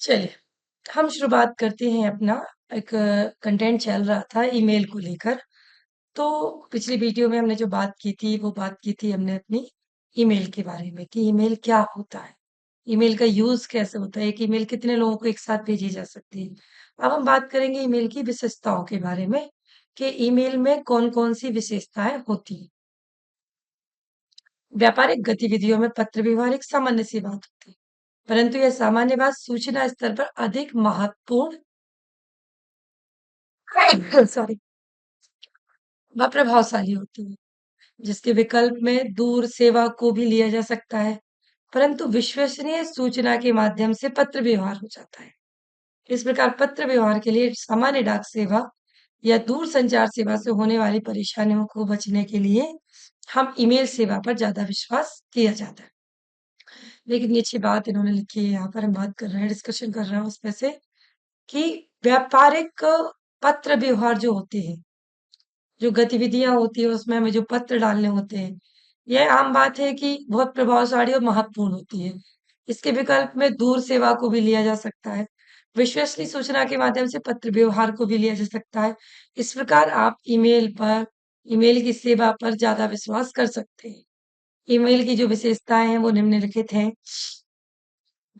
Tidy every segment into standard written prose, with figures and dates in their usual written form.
चलिए, हम शुरुआत करते हैं अपना एक कंटेंट चल रहा था ईमेल को लेकर। तो पिछली वीडियो में हमने जो बात की थी, वो बात की थी हमने अपनी ईमेल के बारे में कि ईमेल क्या होता है? ईमेल का यूज़ कैसे होता है? एक ईमेल कितने लोगों को एक साथ भेजी जा सकती है? अब हम बात करेंगे ईमेल की विशेषताओं के बारे में कि ईमेल में कौन-कौन सी विशेषताएँ होती हैं। व्यापारिक गतिविधियों में पत्र व्यवहार एक सामान्य सी बात होती है, परंतु यह सामान्य बात सूचना स्तर पर अधिक महत्वपूर्ण सॉरी व प्रभावशाली होती है, जिसके विकल्प में दूर सेवा को भी लिया जा सकता है, परंतु विश्वसनीय सूचना के माध्यम से पत्र व्यवहार हो जाता है। इस प्रकार पत्र व्यवहार के लिए सामान्य डाक सेवा या दूर संचार सेवा से होने वाली परेशानियों को बचने के लिए हम ईमेल सेवा पर ज्यादा विश्वास किया जाता है। लेकिन ये अच्छी बात इन्होंने लिखी है, यहाँ पर हम बात कर रहे हैं, डिस्कशन कर रहे हैं उसमें से कि व्यापारिक पत्र व्यवहार जो होते हैं, जो गतिविधियां होती है उसमें हमें जो पत्र डालने होते हैं, यह आम बात है कि बहुत प्रभावशाली और महत्वपूर्ण होती है। इसके विकल्प में दूर सेवा को भी लिया जा सकता है, विश्वसनीय सूचना के माध्यम से पत्र व्यवहार को भी लिया जा सकता है। इस प्रकार आप ईमेल की सेवा पर ज्यादा विश्वास कर सकते हैं। ईमेल की जो विशेषताएं हैं वो निम्नलिखित हैं।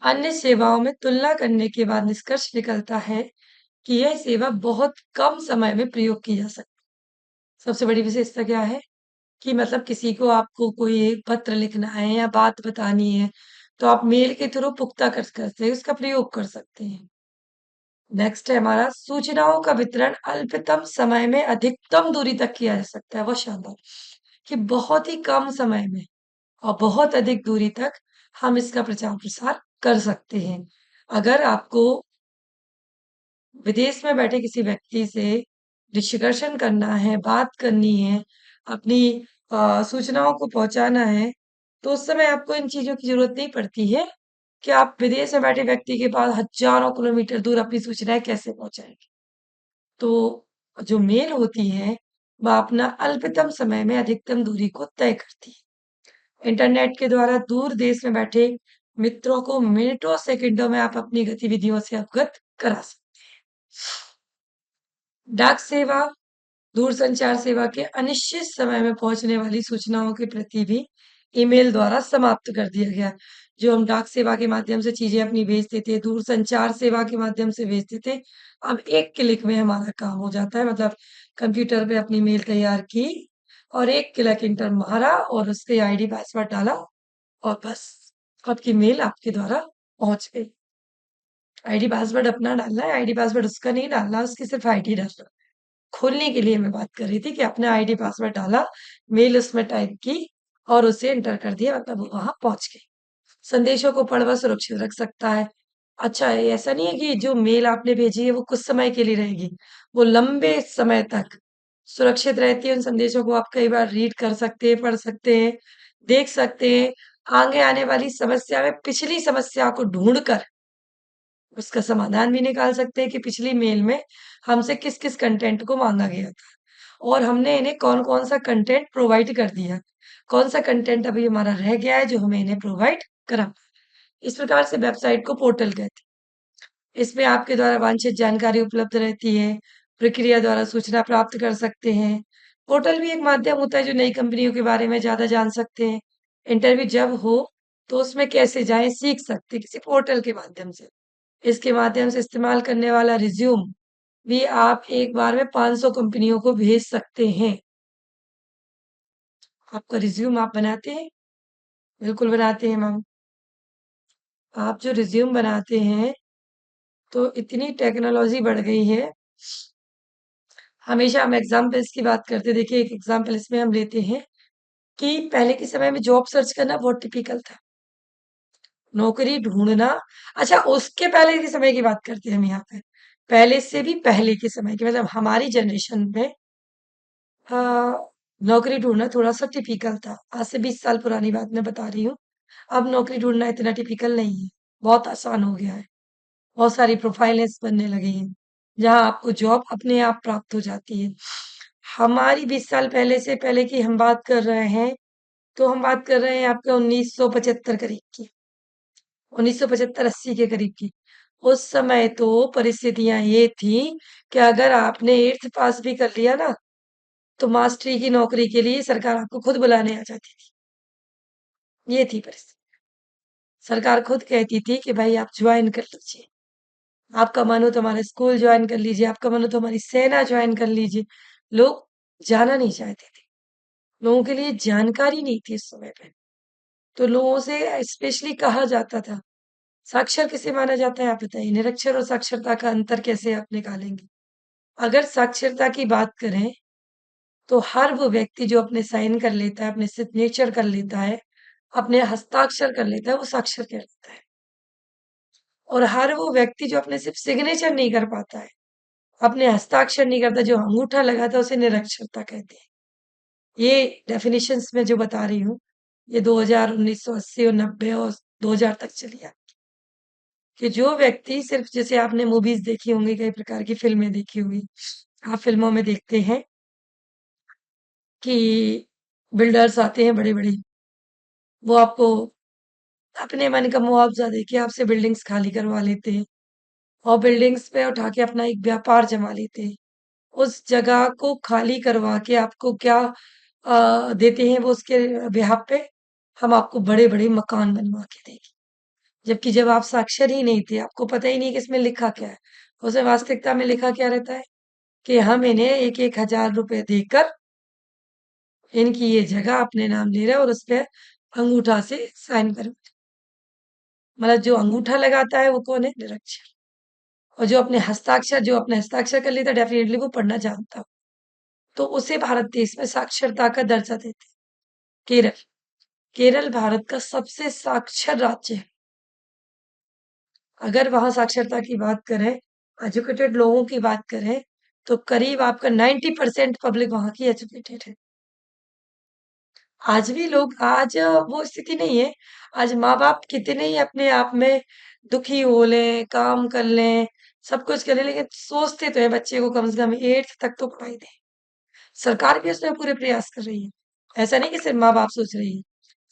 अन्य सेवाओं में तुलना करने के बाद निष्कर्ष निकलता है कि यह सेवा बहुत कम समय में प्रयोग की जा सकती है। सबसे बड़ी विशेषता क्या है कि मतलब किसी को आपको कोई एक पत्र लिखना है या बात बतानी है, तो आप मेल के थ्रू पुख्ता कर सकते हैं, उसका प्रयोग कर सकते हैं। नेक्स्ट है हमारा सूचनाओं का वितरण अल्पतम समय में अधिकतम दूरी तक किया जा सकता है। बहुत शानदार कि बहुत ही कम समय में और बहुत अधिक दूरी तक हम इसका प्रचार प्रसार कर सकते हैं। अगर आपको विदेश में बैठे किसी व्यक्ति से डिस्कशन करना है, बात करनी है, अपनी सूचनाओं को पहुंचाना है, तो उस समय आपको इन चीजों की जरूरत नहीं पड़ती है कि आप विदेश में बैठे व्यक्ति के पास हजारों किलोमीटर दूर अपनी सूचनाएं कैसे पहुंचाएंगे। तो जो मेल होती है, वह अपना अल्पतम समय में अधिकतम दूरी को तय करती है। इंटरनेट के द्वारा दूर देश में बैठे मित्रों को मिनटों सेकंडों में आप अपनी गतिविधियों से अवगत करा सकते हैं। डाक सेवा, दूरसंचार सेवा के अनिश्चित समय में पहुंचने वाली सूचनाओं के प्रति भी ईमेल द्वारा समाप्त कर दिया गया। जो हम डाक सेवा के माध्यम से चीजें अपनी भेजते थे, दूरसंचार सेवा के माध्यम से भेजते थे, अब एक क्लिक में हमारा काम हो जाता है। मतलब कंप्यूटर पे अपनी मेल तैयार की और एक क्लिक इंटर मारा और उसके आईडी पासवर्ड डाला और बस आपकी मेल आपके द्वारा पहुंच गई। आईडी पासवर्ड अपना डालना है, आईडी पासवर्ड उसका नहीं डालना, उसकी सिर्फ आईडी डालना। खोलने के लिए मैं बात कर रही थी कि अपना आईडी पासवर्ड डाला, मेल उसमें टाइप की और उसे एंटर कर दिया, मतलब वो वहां पहुंच गई। संदेशों को पढ़ व सुरक्षित रख सकता है। अच्छा है, ऐसा नहीं है कि जो मेल आपने भेजी है वो कुछ समय के लिए रहेगी, वो लंबे समय तक सुरक्षित रहती है। उन संदेशों को आप कई बार रीड कर सकते हैं, पढ़ सकते हैं, देख सकते हैं। आगे आने वाली समस्या में पिछली समस्या को ढूंढकर उसका समाधान भी निकाल सकते हैं कि पिछली मेल में हमसे किस-किस कंटेंट को माँगा गया था और हमने इन्हें कौन-कौन सा कंटेंट प्रोवाइड कर दिया। कौन-सा कंटेंट अभी हमारा रह गया है जो हमें इन्हें प्रोवाइड करा। इस प्रकार से वेबसाइट को पोर्टल कहते हैं। इसमें आपके द्वारा वांछित जानकारी उपलब्ध रहती है, प्रक्रिया द्वारा सूचना प्राप्त कर सकते हैं। पोर्टल भी एक माध्यम होता है जो नई कंपनियों के बारे में ज़्यादा जान सकते हैं। इंटरव्यू जब हो, तो उसमें कैसे जाएँ सीख सकते हैं किसी पोर्टल के माध्यम से। इसके माध्यम से इस्तेमाल करने वाला रिज्यूम भी आप एक बार में 500 कंपनियों को भेज सकते हैं। आपका रिज्यूम आप बनाते हैं? बिल्कुल बनाते हैं मैम। आप जो रिज्यूम बनाते हैं, तो इतनी टेक्नोलॉजी बढ़ गई है। हमेशा हम एग्जाम्पल्स की बात करते हैं। देखिए, एक एग्जाम्पल इसमें हम लेते हैं कि पहले के समय में जॉब सर्च करना बहुत टिपिकल था। नौकरी ढूंढना, अच्छा उसके पहले के समय की बात करते हैं हम यहाँ पे। पहले से भी पहले के समय की, मतलब हमारी जनरेशन में नौकरी ढूंढना थोड़ा-सा टिपिकल था। आज से 20 साल पुरानी बात मैं बता रही हूँ। अब नौकरी ढूंढना इतना टिपिकल नहीं है, बहुत आसान हो गया है। बहुत सारी प्रोफाइल्स बनने लगी हैं, जहाँ आपको जॉब अपने आप प्राप्त हो जाती है। हमारी 20 साल पहले से पहले की हम बात कर रहे हैं, तो हम बात कर रहे हैं आपके 1975 करीब की, 1975-80 के करीब की। उस समय तो परिस्थितियां ये थी कि अगर आपने 8th पास भी कर लिया ना, तो मास्टरी की नौकरी के लिए सरकार आपको खुद बुलाने आ जाती थी। ये थी परिस्थिति। सरकार खुद कहती थी कि भाई आप ज्वाइन कर लीजिए। आपका मन हो तो हमारा स्कूल ज्वाइन कर लीजिए, आपका मन हो तो हमारी सेना ज्वाइन कर लीजिए। लोग जाना नहीं चाहते थे। लोगों के लिए जानकारी नहीं थी उस समय पे। तो लोगों से स्पेशली कहा जाता था, साक्षर किसे माना जाता है आप बताइए? निरक्षर और साक्षरता का अंतर कैसे आप निकालेंगे? अगर साक्षरता की बात करें, तो हर वो व्यक्ति जो अपने साइन कर लेता है, अपने सिग्नेचर कर लेता है, अपने हस्ताक्षर कर लेता है, वो साक्षर कहलाता है। और हर वो व्यक्ति जो अपने सिर्फ सिग्नेचर नहीं कर पाता है, अपने हस्ताक्षर नहीं करता, जो अंगूठा लगाता है, उसे निरक्षरता कहते हैं। ये डेफिनिशंस मैं जो बता रही हूँ, ये 2000, 1980 और 90 और 2000 तक चली है। कि जो व्यक्ति सिर्फ जैसे आपने मूवीज देखी होंगी, कई प्रकार की फिल्में देखी होंगी, आप फिल्मों में देखते हैं कि बिल्डर्स आते हैं बड़े बड़े, वो आपको अपने मन का मुआवजा देके आपसे बिल्डिंग्स खाली करवा लेते हैं और बिल्डिंग्स पे उठा के अपना एक व्यापार जमा लेते हैं। उस जगह को खाली करवा के आपको क्या देते हैं वो उसके बिहाफ पे, हम आपको बड़े बड़े मकान बनवा के देंगे। जबकि जब आप साक्षर ही नहीं थे, आपको पता ही नहीं कि इसमें लिखा क्या है। उसमें वास्तविकता में लिखा क्या रहता है कि हम इन्हें एक एक हजार रुपए देकर इनकी ये जगह अपने नाम ले रहे हैं और उस पे अंगूठा से साइन कर, मतलब जो अंगूठा लगाता है वो कौन है? निरक्षर। और जो अपने हस्ताक्षर कर लेता है, डेफिनेटली वो पढ़ना जानता हो। तो उसे भारत देश में साक्षरता का दर्जा देते हैं। केरल, केरल भारत का सबसे साक्षर राज्य है। अगर वहां साक्षरता की बात करें, एजुकेटेड लोगों की बात करें, तो करीब आपका 90% पब्लिक वहां की एजुकेटेड है। आज भी लोग, आज वो स्थिति नहीं है। आज माँ-बाप कितने ही अपने आप में दुखी हो लें, काम कर लें, सब कुछ कर लें, लेकिन सोचते तो है बच्चे को कम से कम 8th तक तो पढ़ाई दें। सरकार भी उसमें पूरे प्रयास कर रही है। ऐसा नहीं कि सिर्फ माँ-बाप सोच रही है।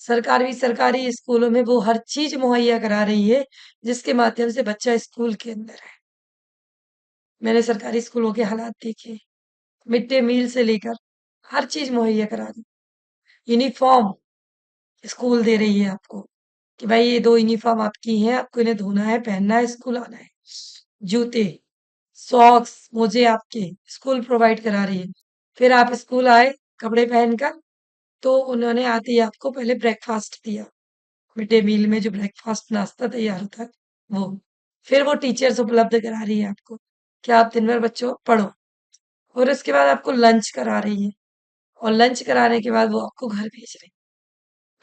सरकार भी सरकारी स्कूलों में वो हर चीज़ मुहैया करा रही है, जिसके माध्यम से बच्चा स्कूल के अंदर है। मैंने सरकारी स्कूलों के हालात देखे, मिड डे मील से लेकर हर चीज़ मुहैया करा दी। यूनिफ़ॉर्म स्कूल दे रही है आपको कि भाई ये 2 यूनिफ़ॉर्म आपकी हैं, आपको इन्हें धोना है, पहनना है, स्कूल आना है। जूते, सॉक्स, मोजे आपके स्कूल प्रोवाइड करा रही है। फिर आप स्कूल आए कपड़े पहनकर, तो उन्होंने आते ही आपको पहले ब्रेकफ़ास्ट दिया। मिड डे मील में जो ब्रेकफ़ास्ट नाश्ता तैयार होता है, वो। फिर वो टीचर्स उपलब्ध करा रही है आपको कि आप दिन भर बच्चों पढ़ो। और उसके बाद आपको लंच करा रही है और लंच कराने के बाद वो आपको घर भेज रही है।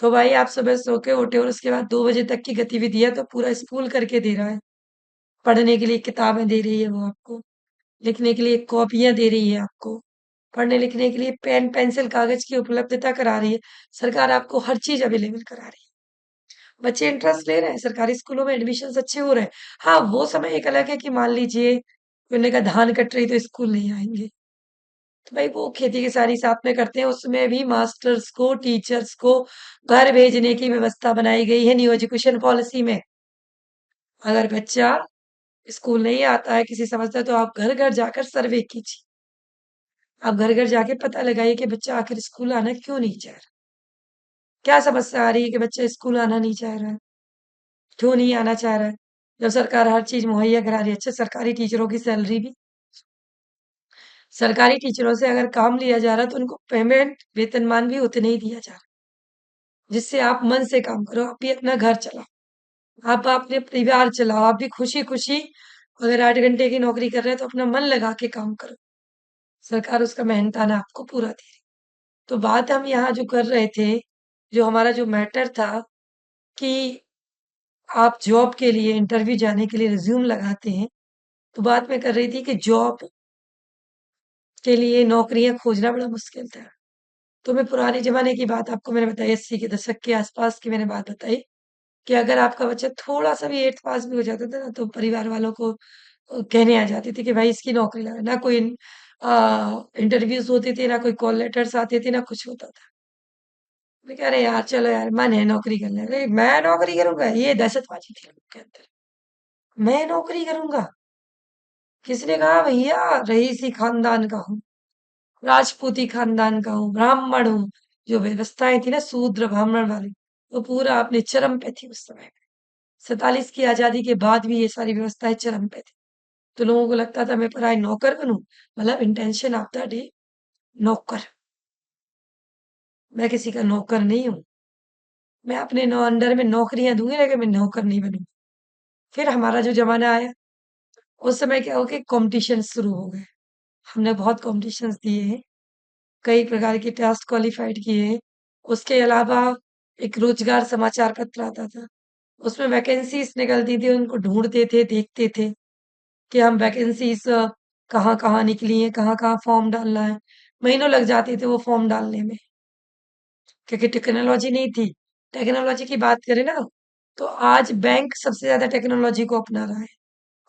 तो भाई आप सुबह सो के उठे और उसके बाद 2 बजे तक की गतिविधियां तो पूरा स्कूल करके दे रहा है। पढ़ने के लिए किताबें दे रही है वो आपको, लिखने के लिए कॉपियां दे रही है आपको, पढ़ने लिखने के लिए पेन पेंसिल कागज की उपलब्धता करा रही है। सरकार आपको हर चीज अवेलेबल करा रही है। बच्चे इंटरेस्ट ले रहे हैं, सरकारी स्कूलों में एडमिशन अच्छे हो रहे हैं। हाँ, वो समय एक अलग है कि मान लीजिए उन्होंने कहा धान कट रही तो स्कूल नहीं आएंगे, तो भाई वो खेती किसानी साथ में करते हैं, उसमें भी मास्टर्स को, टीचर्स को घर भेजने की व्यवस्था बनाई गई है न्यू एजुकेशन पॉलिसी में। अगर बच्चा स्कूल नहीं आता है, किसी समस्या, तो आप घर घर जाकर सर्वे कीजिए। आप घर घर जाके पता लगाइए कि बच्चा आखिर स्कूल आना क्यों नहीं चाह रहा, क्या समस्या आ रही है कि बच्चा स्कूल आना नहीं चाह रहा है, क्यों नहीं आना चाह रहा है। जब सरकार हर चीज मुहैया करा रही है, अच्छा सरकारी टीचरों की सैलरी भी, सरकारी टीचरों से अगर काम लिया जा रहा है तो उनको पेमेंट वेतनमान भी उतने ही दिया जा रहा है, जिससे आप मन से काम करो, आप भी अपना घर चलाओ, आप अपने परिवार चलाओ, आप भी खुशी खुशी, अगर 8 घंटे की नौकरी कर रहे हैं तो अपना मन लगा के काम करो। सरकार उसका मेहनताना आपको पूरा दे रही। तो बात हम यहाँ जो कर रहे थे, जो हमारा जो मैटर था कि आप जॉब के लिए इंटरव्यू जाने के लिए रिज्यूम लगाते हैं, तो बात मैं कर रही थी कि जॉब के लिए नौकरियां खोजना बड़ा मुश्किल था। तो मैं पुराने जमाने की बात आपको मैंने बताई, 80 के दशक के आसपास की मैंने बात बताई कि अगर आपका बच्चा थोड़ा सा भी 8th पास भी हो जाता था ना, तो परिवार वालों को कहने आ जाती थी कि भाई इसकी नौकरी लगा। ना कोई इंटरव्यूज होते थे, ना कोई कॉल लेटर्स आते थे, ना कुछ होता था। मैं कह रहे यार चलो यार, मन है नौकरी करने, अरे मैं नौकरी करूंगा, ये दहशतबाजी थी लोगों के अंदर। मैं नौकरी करूंगा? किसने कहा भैया? रईसी खानदान का हूँ, राजपूती खानदान का हूँ, ब्राह्मण हूँ। जो व्यवस्थाएं थी ना शूद्र ब्राह्मण वाली, वो पूरा अपने चरम पे थी उस समय। 47 की आजादी के बाद भी ये सारी व्यवस्थाएं चरम पे थी। तो लोगों को लगता था मैं पराई नौकर बनूं, मतलब इंटेंशन ऑफ द डे नौकर। मैं किसी का नौकर नहीं हूँ। मैं अपने अंडर में नौकरियां दूंगी, लेकिन मैं नौकर नहीं बनूंगी। फिर हमारा जो जमाना आया, उस समय क्या हो गया, कॉम्पिटिशन शुरू हो गए। हमने बहुत कॉम्पिटिशन्स दिए हैं, कई प्रकार के टेस्ट क्वालिफाइड किए हैं। उसके अलावा एक रोजगार समाचार पत्र आता था, उसमें वैकेंसीज निकलती थी, उनको ढूंढते थे, देखते थे कि हम वैकेंसीज कहाँ कहाँ निकली हैं, कहाँ कहाँ फॉर्म डालना है। महीनों लग जाते थे वो फॉर्म डालने में, क्योंकि टेक्नोलॉजी नहीं थी। टेक्नोलॉजी की बात करें ना, तो आज बैंक सबसे ज्यादा टेक्नोलॉजी को अपना रहा है।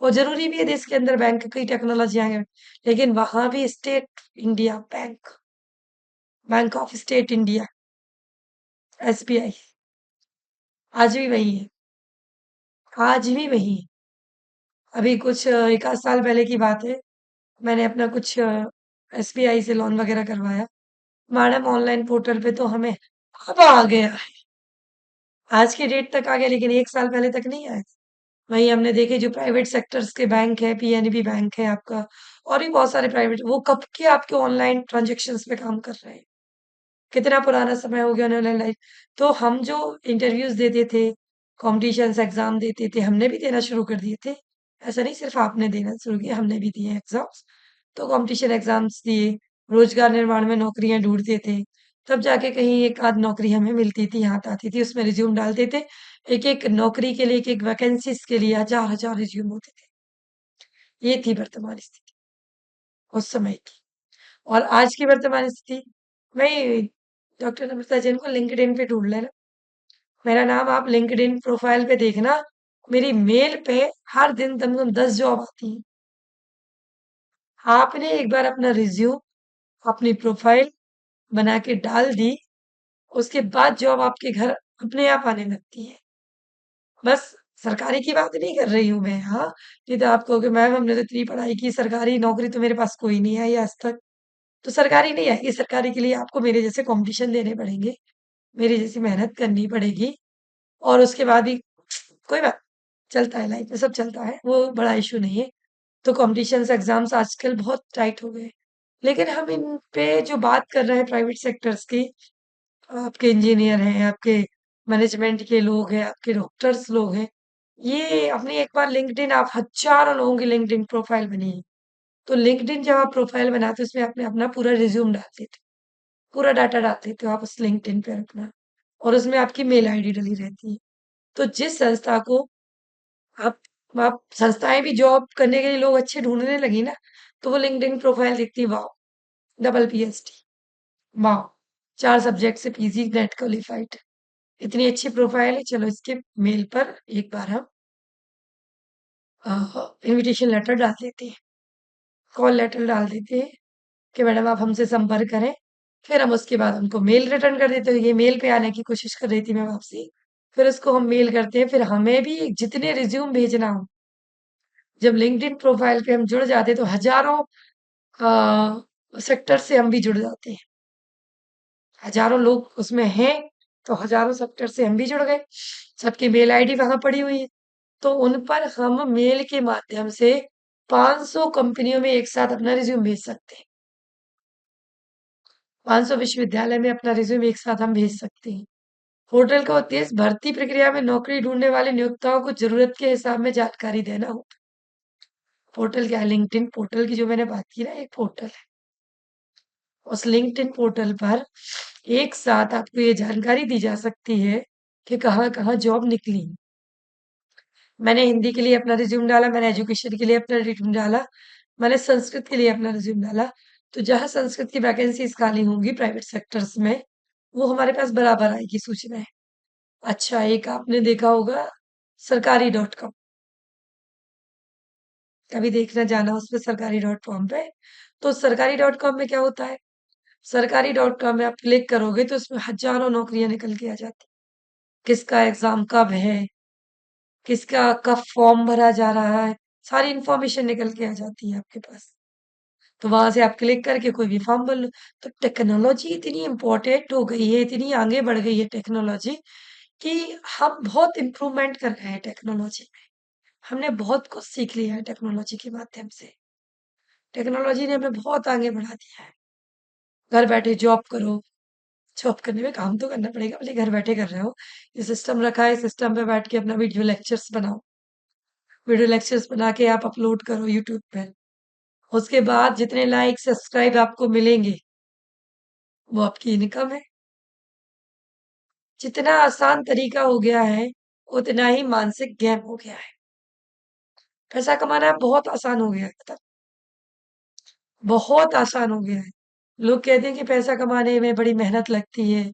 और जरूरी भी है देश के अंदर बैंक की टेक्नोलॉजी आए, लेकिन वहां भी state India bank, bank of state India, SBI, आज भी वही है। आज भी वही है। अभी कुछ एक आध साल पहले की बात है, मैंने अपना कुछ एसबीआई से लोन वगैरह करवाया। मैडम ऑनलाइन पोर्टल पे तो हमें अब आ गया है, आज की डेट तक आ गया, लेकिन एक साल पहले तक नहीं आया। वहीं हमने देखे जो प्राइवेट सेक्टर्स के बैंक है, पीएनबी बैंक है आपका, और भी बहुत सारे प्राइवेट, वो कब के आपके ऑनलाइन ट्रांजेक्शन्स पे काम कर रहे हैं। कितना पुराना समय हो गया उन्हें लाइफ। तो हम जो इंटरव्यूज देते थे, कॉम्पिटिशन्स एग्जाम देते थे, हमने भी देना शुरू कर दिए थे। ऐसा नहीं सिर्फ आपने देना शुरू किया, हमने भी दिए एग्जाम्स। तो कंपटीशन एग्जाम्स दिए, रोजगार निर्माण में नौकरियां ढूंढते थे, तब जाके कहीं एक आध नौकरी हमें मिलती थी, हाथ आती थी, उसमें रिज्यूम डालते थे। एक एक नौकरी के लिए, एक एक वैकेंसीज के लिए हजार हजार रिज्यूम होते थे। ये थी वर्तमान स्थिति उस समय की। और आज की वर्तमान स्थिति, वही डॉक्टर अमृता जैन को लिंक्डइन पे ढूंढ लेना। मेरा नाम आप लिंक्डइन प्रोफाइल पे देखना, मेरी मेल पे हर दिन कम से कम 10 जॉब आती है। आपने एक बार अपना रिज्यूम, अपनी प्रोफाइल बना के डाल दी, उसके बाद जॉब आपके घर अपने आप आने लगती है। बस सरकारी की बात नहीं कर रही हूँ मैं, हाँ। नहीं तो आप कहोगे मैम हमने तो इतनी पढ़ाई की, सरकारी नौकरी तो मेरे पास कोई नहीं आई आज तक। तो सरकारी नहीं आएगी, सरकारी के लिए आपको मेरे जैसे कंपटीशन देने पड़ेंगे, मेरी जैसी मेहनत करनी पड़ेगी। और उसके बाद भी कोई बात, चलता है लाइफ में, सब चलता है, वो बड़ा इशू नहीं है। तो कॉम्पिटिशन्स एग्जाम्स आजकल बहुत टाइट हो गए, लेकिन हम इन पे जो बात कर रहे हैं प्राइवेट सेक्टर्स की, आपके इंजीनियर हैं, आपके मैनेजमेंट के लोग हैं, आपके डॉक्टर्स लोग हैं, ये अपनी एक बार लिंक्डइन, आप हजारों लोगों की लिंक्डइन प्रोफाइल बनी, तो लिंक्डइन जब आप प्रोफाइल बनाते हो उसमें आपने अपना पूरा रिज्यूम डाल देते, पूरा डाटा डाल देते हो आप उस लिंक्डइन पे अपना, और उसमें आपकी मेल आईडी डली रहती है। तो जिस संस्था को आप आप संस्थाएं भी जॉब करने के लिए लोग अच्छे ढूंढने लगी ना, तो वो लिंक्डइन प्रोफाइल दिखती, वाह, डबल पीएचडी, वाह, 4 सब्जेक्ट से पीजी नेट क्वालिफाइड, इतनी अच्छी प्रोफाइल है। चलो इसके मेल पर एक बार हम इनविटेशन लेटर डाल देते हैं, कॉल लेटर डाल देते हैं कि मैडम आप हमसे संपर्क करें। फिर हम उसके बाद उनको मेल रिटर्न कर देते हैं, ये मेल पे आने की कोशिश कर रही थी मैं वापसी। फिर उसको हम मेल करते हैं, फिर हमें भी जितने रिज्यूम भेजना हो, जब लिंक्डइन प्रोफाइल पे हम जुड़ जाते हैं तो हजारों सेक्टर से हम भी जुड़ जाते हैं, हजारों लोग उसमें हैं, तो हजारों सेक्टर से हम भी जुड़ गए, सबकी मेल आईडी वहां पड़ी हुई है। तो उन पर हम मेल के माध्यम से 500 कंपनियों में एक साथ अपना रिज्यूम भेज सकते हैं। 500 विश्वविद्यालय में अपना रिज्यूम एक साथ हम भेज सकते हैं। पोर्टल का उद्देश्य भर्ती प्रक्रिया में नौकरी ढूंढने वाले नियोक्ताओं को जरूरत के हिसाब में जानकारी देना हो। पोर्टल क्या है? लिंक्डइन पोर्टल की जो मैंने बात की ना, एक पोर्टल है। उस लिंक्डइन पोर्टल पर एक साथ आपको ये जानकारी दी जा सकती है कि कहाँ कहाँ जॉब निकली। मैंने हिंदी के लिए अपना रिज्यूम डाला, मैंने एजुकेशन के लिए अपना रिज्यूम डाला, मैंने संस्कृत के लिए अपना रिज्यूम डाला। तो जहाँ संस्कृत की वैकेंसीज खाली होंगी प्राइवेट सेक्टर्स में, वो हमारे पास बराबर आएगी सूचनाएं। अच्छा, एक आपने देखा होगा सरकारी डॉट कॉम, कभी देखना जाना उस पे, सरकारी डॉट कॉम पे। तो सरकारी डॉट कॉम में क्या होता है, सरकारी डॉट कॉम में आप क्लिक करोगे तो उसमें हजारों नौकरियां निकल के आ जाती, किसका एग्जाम कब है, किसका कब फॉर्म भरा जा रहा है, सारी इन्फॉर्मेशन निकल के आ जाती है आपके पास। तो वहां से आप क्लिक करके कोई भी फॉर्म भर लो। तो टेक्नोलॉजी इतनी इम्पोर्टेंट हो गई है, इतनी आगे बढ़ गई है टेक्नोलॉजी कि हम बहुत इम्प्रूवमेंट कर रहे हैं टेक्नोलॉजी में। हमने बहुत कुछ सीख लिया है टेक्नोलॉजी के माध्यम से। टेक्नोलॉजी ने हमें बहुत आगे बढ़ा दिया है। घर बैठे जॉब करो, जॉब करने में काम तो करना पड़ेगा, भले घर बैठे कर रहे हो। ये सिस्टम रखा है, सिस्टम पे बैठ के अपना वीडियो लेक्चर्स बनाओ, वीडियो लेक्चर्स बना के आप अपलोड करो यूट्यूब पे। उसके बाद जितने लाइक सब्सक्राइब आपको मिलेंगे वो आपकी इनकम है। जितना आसान तरीका हो गया है उतना ही मानसिक गेम हो गया है। पैसा कमाना बहुत आसान हो गया है, पता, बहुत आसान हो गया है। लोग कहते हैं कि पैसा कमाने में बड़ी मेहनत लगती है।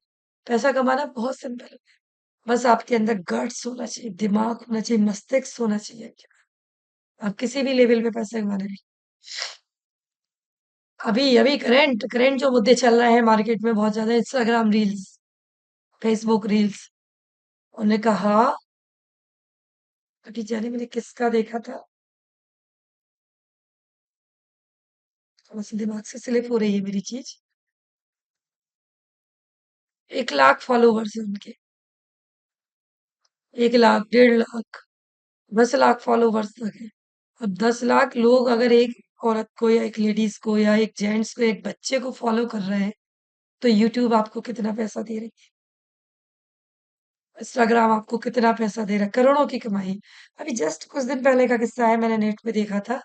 पैसा कमाना बहुत सिंपल है। बस आपके अंदर गट्स होना चाहिए, दिमाग होना चाहिए, मस्तिष्क होना चाहिए। आप किसी भी लेवल पे पैसे कमाने लगे। अभी अभी करंट करंट जो मुद्दे चल रहे हैं मार्केट में बहुत ज्यादा, इंस्टाग्राम रील्स, फेसबुक रील्स। उन्होंने कहा, अभी जाने मैंने किसका देखा था, थोड़ा सा दिमाग से स्लिप हो रही है मेरी चीज। 1 लाख फॉलोवर्स है उनके, 1 लाख, 1.5 लाख, 10 लाख फॉलोवर्स तक है। अब 10 लाख लोग अगर एक औरत को या एक लेडीज को या एक जेंट्स को, एक बच्चे को फॉलो कर रहे हैं, तो यूट्यूब आपको कितना पैसा दे रही है, इंस्टाग्राम आपको कितना पैसा दे रहा है, करोड़ों की कमाई। अभी जस्ट कुछ दिन पहले का किस्सा है, मैंने नेट पे देखा था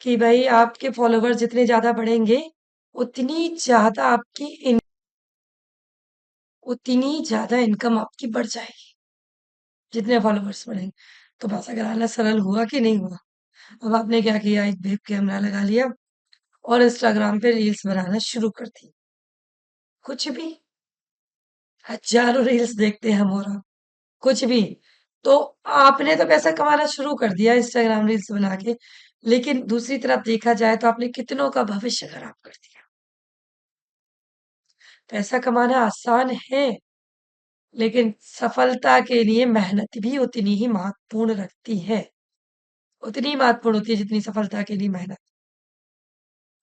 कि भाई आपके फॉलोवर्स जितने ज्यादा बढ़ेंगे उतनी ज्यादा उतनी ज्यादा इनकम आपकी बढ़ जाएगी, जितने फॉलोवर्स बढ़ेंगे। तो पैसा कराना सरल हुआ कि नहीं हुआ? अब आपने क्या किया, एक वेब कैमरा लगा लिया और इंस्टाग्राम पे रील्स बनाना शुरू कर दी। कुछ भी, हजारों रील्स देखते हैं हम, और आप कुछ भी। तो आपने तो पैसा कमाना शुरू कर दिया इंस्टाग्राम रील्स बना के, लेकिन दूसरी तरफ देखा जाए तो आपने कितनों का भविष्य खराब कर दिया। पैसा कमाना आसान है, लेकिन सफलता के लिए मेहनत भी उतनी ही महत्वपूर्ण रखती है, उतनी ही महत्वपूर्ण होती है जितनी सफलता के लिए मेहनत।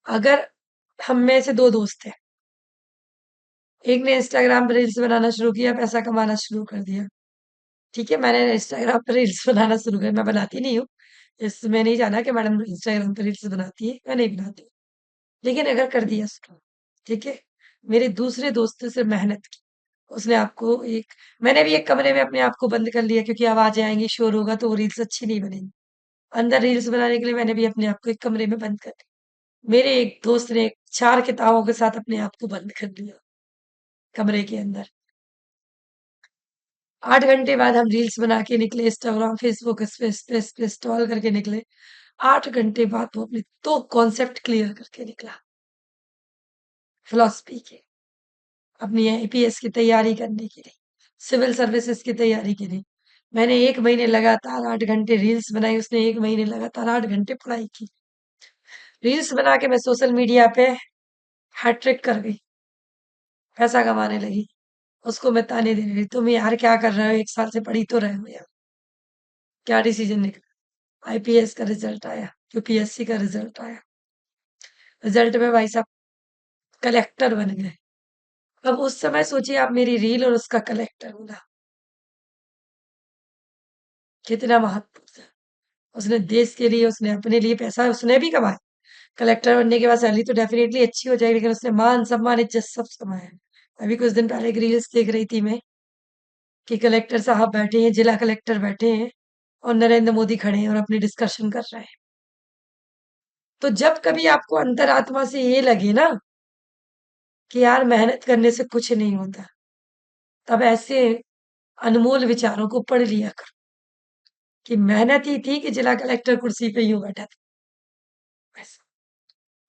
अगर हम में से दो दोस्त हैं, एक ने इंस्टाग्राम पर रील्स बनाना शुरू किया, पैसा कमाना शुरू कर दिया। ठीक है, मैंने इंस्टाग्राम पर रील्स बनाना शुरू किया, मैं बनाती नहीं हूँ। इसमें नहीं जाना कि मैडम इंस्टाग्राम पर रील्स बनाती है, मैं नहीं बनाती। लेकिन अगर कर दिया उसको, ठीक है, मेरे दूसरे दोस्त से मेहनत की, उसने आपको एक, मैंने भी एक कमरे में अपने आप को बंद कर लिया क्योंकि आवाजें आएंगी, शोर होगा तो वो रील्स अच्छी नहीं बनेगी। अंदर रील्स बनाने के लिए मैंने भी अपने आप को एक कमरे में बंद कर दिया। मेरे एक दोस्त ने 4 किताबों के साथ अपने आप को बंद कर दिया कमरे के अंदर। 8 घंटे बाद हम रील्स बना के निकले, इंस्टाग्राम फेसबुक इस पे स्टॉल करके निकले। 8 घंटे बाद वो अपने 2 कॉन्सेप्ट क्लियर करके निकला, फिलोसफी के, अपनी आईपीएस की तैयारी करने के लिए, सिविल सर्विसेज की तैयारी के लिए। मैंने 1 महीने लगातार 8 घंटे रील्स बनाई, उसने 1 महीने लगातार 8 घंटे पढ़ाई की। रील्स बना के मैं सोशल मीडिया पे हैट्रिक कर गई, पैसा कमाने लगी। उसको मैं ताने दे रही, तुम यार क्या कर रहे हो, 1 साल से पढ़ी तो रहे हो यार, क्या डिसीजन निकला? आईपीएस का रिजल्ट आया, यूपीएससी का रिजल्ट आया। रिजल्ट में भाई साहब कलेक्टर बन गए। अब उस समय सोचिए आप, मेरी रील और उसका कलेक्टर होना कितना महत्वपूर्ण है। उसने देश के लिए, उसने अपने लिए पैसा उसने भी कमाया। कलेक्टर बनने के बाद सैलरी तो डेफिनेटली अच्छी हो जाएगी, लेकिन उसने मान सम्मान इज्जत सब कमाया। अभी कुछ दिन पहले एक रील्स देख रही थी मैं कि कलेक्टर साहब बैठे हैं, जिला कलेक्टर बैठे हैं और नरेंद्र मोदी खड़े हैं और अपनी डिस्कशन कर रहे हैं। तो जब कभी आपको अंतरात्मा से ये लगे ना कि यार मेहनत करने से कुछ नहीं होता, तब ऐसे अनमोल विचारों को पढ़ लिया करो कि मेहनत ही थी कि जिला कलेक्टर कुर्सी पे यूं बैठा था, बस।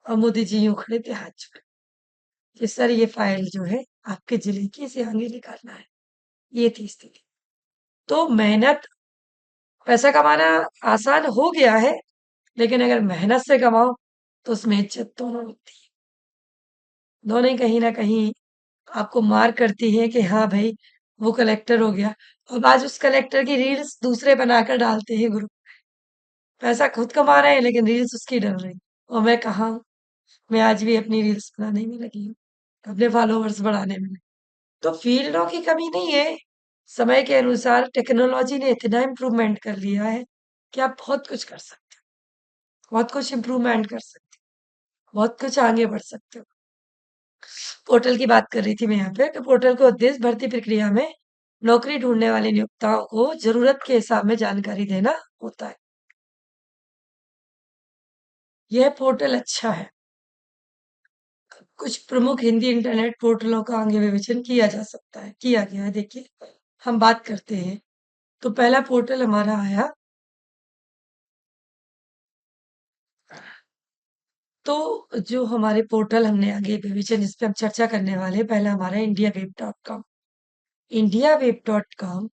और मोदी जी यूं खड़े थे हाथ जोड़े कि सर ये फाइल जो है आपके जिले की, इसे आगे निकालना है। ये थी स्थिति। तो मेहनत, पैसा कमाना आसान हो गया है, लेकिन अगर मेहनत से कमाओ तो उसमें इज्जत दोनों मिलती है। दोनों ही कहीं ना कहीं आपको मार करती है कि हाँ भाई, वो कलेक्टर हो गया। अब आज उस कलेक्टर की रील्स दूसरे बनाकर डालते हैं ग्रुप। पैसा खुद कमा रहे हैं लेकिन रील्स उसकी डल रही। और मैं कहाँ हूँ? मैं आज भी अपनी रील्स बनाने में लगी हूँ, अपने फॉलोवर्स बढ़ाने में। तो फील्डों की कमी नहीं है। समय के अनुसार टेक्नोलॉजी ने इतना इम्प्रूवमेंट कर लिया है कि आप बहुत कुछ कर सकते हो, बहुत कुछ इम्प्रूवमेंट कर सकते हो, बहुत कुछ आगे बढ़ सकते हो। पोर्टल की बात कर रही थी मैं यहाँ पे कि पोर्टल का उद्देश्य भर्ती प्रक्रिया में नौकरी ढूंढने वाले नियोक्ताओं को जरूरत के हिसाब में जानकारी देना होता है। यह पोर्टल अच्छा है। कुछ प्रमुख हिंदी इंटरनेट पोर्टलों का आगे विवेचन किया जा सकता है, किया गया है। देखिए, हम बात करते हैं। तो पहला पोर्टल हमारा आया। तो जो हमारे पोर्टल हमने आगे विवेचन जिस पे हम चर्चा करने वाले हैं, पहला हमारा India web dot com. India web dot com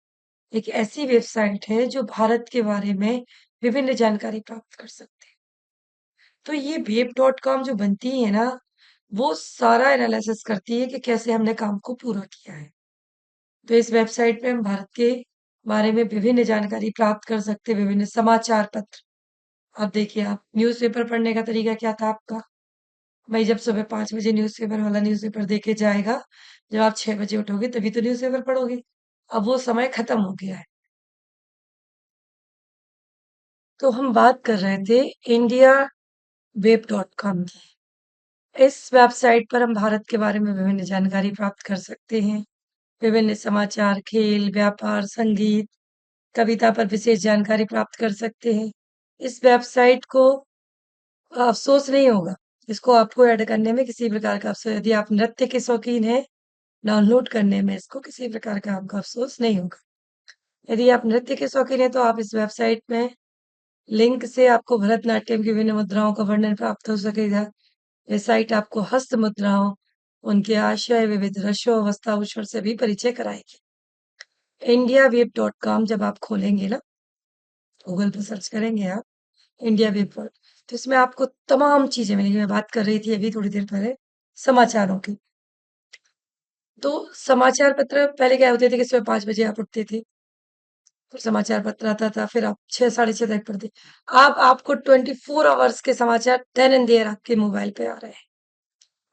एक ऐसी वेबसाइट है जो भारत के बारे में विभिन्न जानकारी प्राप्त कर सकते हैं। तो ये वेब डॉट कॉम जो बनती है ना, वो सारा एनालिसिस करती है कि कैसे हमने काम को पूरा किया है। तो इस वेबसाइट पे हम भारत के बारे में विभिन्न जानकारी प्राप्त कर सकते हैं, विभिन्न समाचार पत्र। अब देखिए, आप न्यूज़पेपर पढ़ने का तरीका क्या था आपका? भाई जब सुबह 5 बजे न्यूज़पेपर वाला न्यूज़पेपर देके जाएगा, जब आप 6 बजे उठोगे तभी तो न्यूज़पेपर पढ़ोगे। अब वो समय खत्म हो गया है। तो हम बात कर रहे थे इंडिया वेब डॉट कॉम की। इस वेबसाइट पर हम भारत के बारे में विभिन्न जानकारी प्राप्त कर सकते हैं। विभिन्न समाचार, खेल, व्यापार, संगीत, कविता पर विशेष जानकारी प्राप्त कर सकते हैं। इस वेबसाइट को अफ़सोस नहीं होगा, इसको आपको ऐड करने में किसी प्रकार का अफ़सोस, यदि आप नृत्य के शौकीन हैं, डाउनलोड करने में इसको किसी प्रकार का आपको अफ़सोस नहीं होगा। यदि आप नृत्य के शौकीन हैं, तो आप इस वेबसाइट में लिंक से आपको भरतनाट्यम की विभिन्न मुद्राओं का वर्णन प्राप्त हो सकेगा। ये साइट आपको हस्त मुद्राओं, उनके आशय, विविध रसों, अवस्थाभूषण से भी परिचय कराएगी। इंडिया वेब डॉट कॉम जब आप खोलेंगे ना, गूगल पर सर्च करेंगे आप इंडिया वेब पर, तो इसमें आपको तमाम चीजें मिलेंगी। मैं बात कर रही थी अभी थोड़ी देर पहले समाचारों की। तो समाचार पत्र पहले क्या होते थे कि सुबह 5 बजे आप उठते थे, फिर समाचार पत्र आता था, फिर आप 6 साढ़े 6 तक पढ़ते। अब आपको 24 आवर्स के समाचार देन एंड देयर आपके मोबाइल पे आ रहे हैं।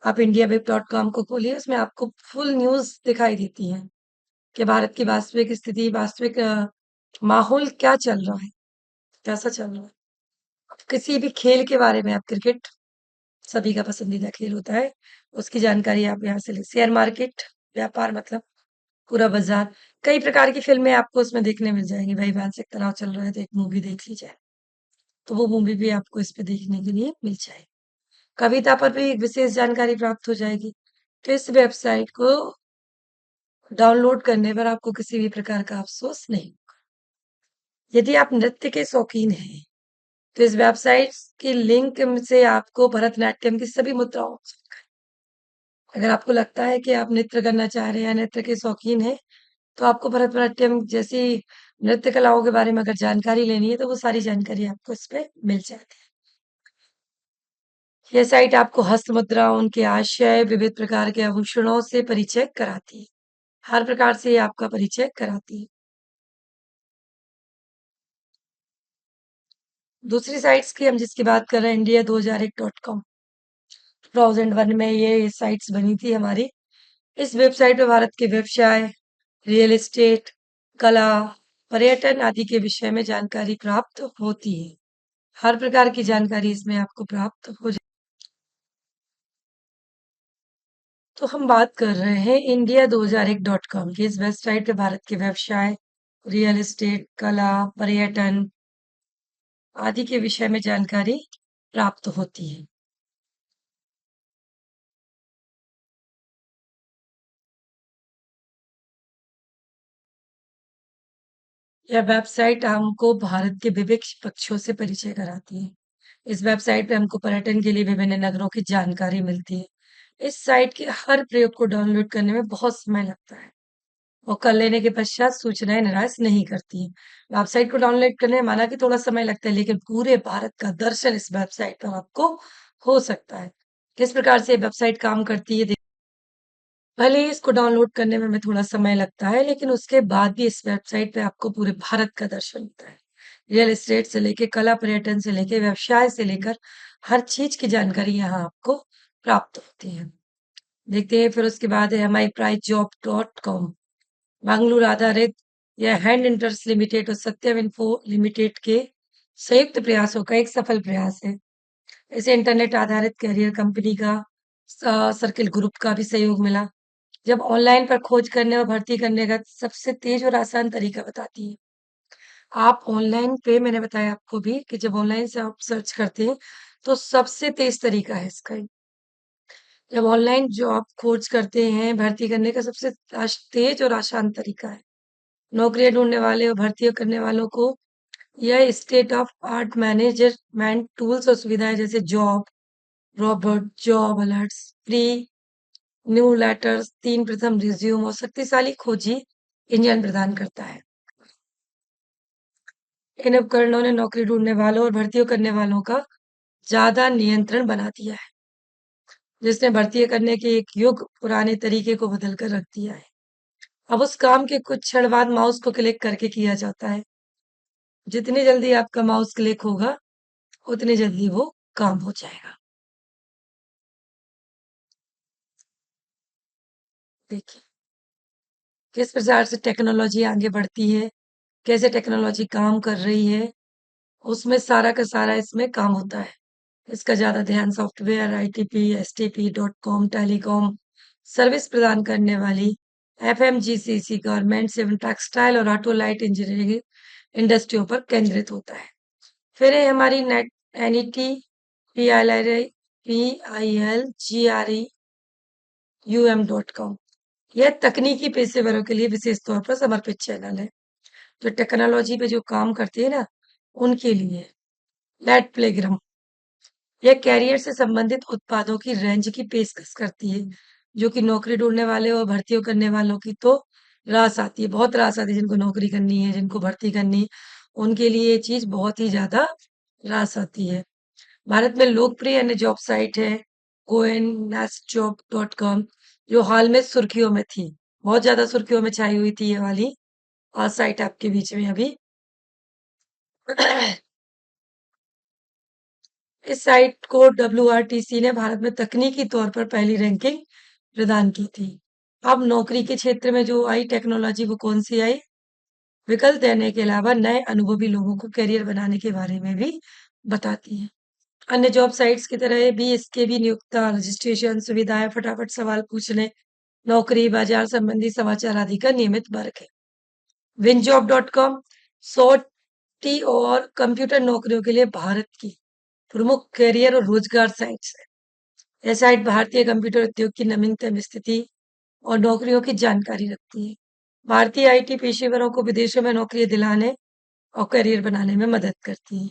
आप इंडिया वेब डॉट कॉम को खोलिए, उसमें आपको फुल न्यूज़ दिखाई देती है कि भारत की वास्तविक स्थिति, वास्तविक माहौल क्या चल रहा है, कैसा चल रहा है। किसी भी खेल के बारे में, आप क्रिकेट सभी का पसंदीदा खेल होता है, उसकी जानकारी आप यहाँ से ले। शेयर मार्केट, व्यापार मतलब पूरा बाजार, कई प्रकार की फ़िल्में आपको उसमें देखने मिल जाएँगी। भाई मानसिक तनाव चल रहा है तो एक मूवी देख ली जाए, तो वो मूवी भी आपको इस पे देखने के लिए मिल जाएगी। कविता पर भी एक विशेष जानकारी प्राप्त हो जाएगी। तो इस वेबसाइट को डाउनलोड करने पर आपको किसी भी प्रकार का अफ़सोस नहीं। यदि आप नृत्य के शौकीन हैं, तो इस वेबसाइट के लिंक से आपको भरतनाट्यम की सभी मुद्राओं, अगर आपको लगता है कि आप नृत्य करना चाह रहे हैं, नृत्य के शौकीन हैं, तो आपको भरतनाट्यम जैसी नृत्य कलाओं के बारे में अगर जानकारी लेनी है, तो वो सारी जानकारी आपको इस पे मिल जाती है। ये साइट आपको हस्त मुद्रा, उनके आशय, विविध प्रकार के आभूषणों से परिचय कराती है। हर प्रकार से ये आपका परिचय कराती है। दूसरी साइट्स की हम जिसकी बात कर रहे हैं, इंडिया 2001.com। 2001 में ये साइट्स बनी थी हमारी। इस वेबसाइट पे भारत के व्यवसाय, रियल एस्टेट, कला, पर्यटन आदि के विषय में जानकारी प्राप्त होती है। हर प्रकार की जानकारी इसमें आपको प्राप्त हो जाए। तो हम बात कर रहे हैं इंडिया 2001.com की। इस वेबसाइट पे भारत के व्यवसाय, रियल एस्टेट, कला, पर्यटन आदि के विषय में जानकारी प्राप्त होती है। यह वेबसाइट हमको भारत के विविध पक्षों से परिचय कराती है। इस वेबसाइट पे हमको पर्यटन के लिए विभिन्न नगरों की जानकारी मिलती है। इस साइट के हर प्रयोग को डाउनलोड करने में बहुत समय लगता है और कर लेने के पश्चात सूचनाएं निराश नहीं करती हैं। वेबसाइट को डाउनलोड करने में माना कि थोड़ा समय लगता है, लेकिन पूरे भारत का दर्शन इस वेबसाइट पर आपको हो सकता है। किस प्रकार से ये वेबसाइट काम करती है? भले ही इसको डाउनलोड करने में हमें थोड़ा समय लगता है, लेकिन उसके बाद भी इस वेबसाइट पे आपको पूरे भारत का दर्शन होता है। रियल एस्टेट से लेके कला पर्यटन से लेके व्यवसाय से लेकर हर चीज की जानकारी यहाँ आपको प्राप्त होती है। देखते हैं फिर उसके बाद है हमारी price job dot com. Bengaluru आधारित यह हैंड इंटर्स लिमिटेड और सत्यम इन्फो लिमिटेड के संयुक्त प्रयासों का एक सफल प्रयास है। इसे इंटरनेट आधारित करियर कंपनी का सर्किल ग्रुप का भी सहयोग मिला। जब ऑनलाइन पर खोज करने और भर्ती करने का सबसे तेज और आसान तरीका बताती है। आप ऑनलाइन पे मैंने बताया आपको भी कि जब ऑनलाइन से आप सर्च करते हैं तो सबसे तेज तरीका है इसका ही। जब ऑनलाइन जॉब खोज करते हैं भर्ती करने का सबसे तेज और आसान तरीका है। नौकरियां ढूंढने वाले और भर्ती करने वालों को यह state of art management tools और सुविधाएं जैसे job Robert job alerts free new letters तीन प्रथम रिज्यूम और शक्तिशाली खोजी इंजन प्रदान करता है। इन उपकरणों ने नौकरी ढूंढने वालों और भर्तियों करने वालों का ज्यादा नियंत्रण बना दिया है, जिसने भर्ती करने के एक युग पुराने तरीके को बदल कर रख दिया है। अब उस काम के कुछ क्षण बाद माउस को क्लिक करके किया जाता है। जितनी जल्दी आपका माउस क्लिक होगा उतनी जल्दी वो काम हो जाएगा। देखिए किस प्रकार से टेक्नोलॉजी आगे बढ़ती है, कैसे टेक्नोलॉजी काम कर रही है, उसमें सारा का सारा इसमें काम होता है। इसका ज़्यादा ध्यान software, ITP, STP dot com, telecom service प्रदान करने वाली एफएमजीसीसी, गारमेंट्स एवं टेक्सटाइल और ऑटो लाइट इंजीनियरिंग इंडस्ट्रियों पर केंद्रित होता है। फिर है हमारी नेट एनईटी PILGREUM.com। यह तकनीकी पेशेवरों के लिए विशेष तौर पर समर्पित चैनल है, जो टेक्नोलॉजी पे जो काम करते हैं ना उनके लिए। नेट प्लेग्राम यह कैरियर से संबंधित उत्पादों की रेंज की पेशकश करती है, जो कि नौकरी ढूंढने वाले और भर्तियों करने वालों की तो रास आती है, बहुत रास आती है। जिनको नौकरी करनी है, जिनको भर्ती करनी है, उनके लिए ये चीज बहुत ही ज्यादा रास आती है। भारत में लोकप्रिय अन्य जॉब साइट है goenestjob.com, जो हाल में सुर्खियों में थी, बहुत ज्यादा सुर्खियों में छाई हुई थी ये वाली साइट आपके बीच में अभी। इस साइट को WRTC ने भारत में तकनीकी तौर पर पहली रैंकिंग प्रदान की थी। अब नौकरी के क्षेत्र में जो आई टेक्नोलॉजी वो कौन सी आई, विकल्प देने के अलावा नए अनुभवी लोगों को करियर बनाने के बारे में भी बताती है। अन्य जॉब साइट्स की तरह भी इसके भी नियोक्ता रजिस्ट्रेशन सुविधाएं फटाफट सवाल पूछने नौकरी बाजार संबंधी समाचार आदि का नियमित वर्ग है। winjob.com सॉटी और कंप्यूटर नौकरियों के लिए भारत की प्रमुख करियर और रोजगार साइट्स है। यह साइट भारतीय कंप्यूटर उद्योग की नवीनतम स्थिति और नौकरियों की जानकारी रखती है। भारतीय आईटी पेशेवरों को विदेशों में नौकरी दिलाने और करियर बनाने में मदद करती है।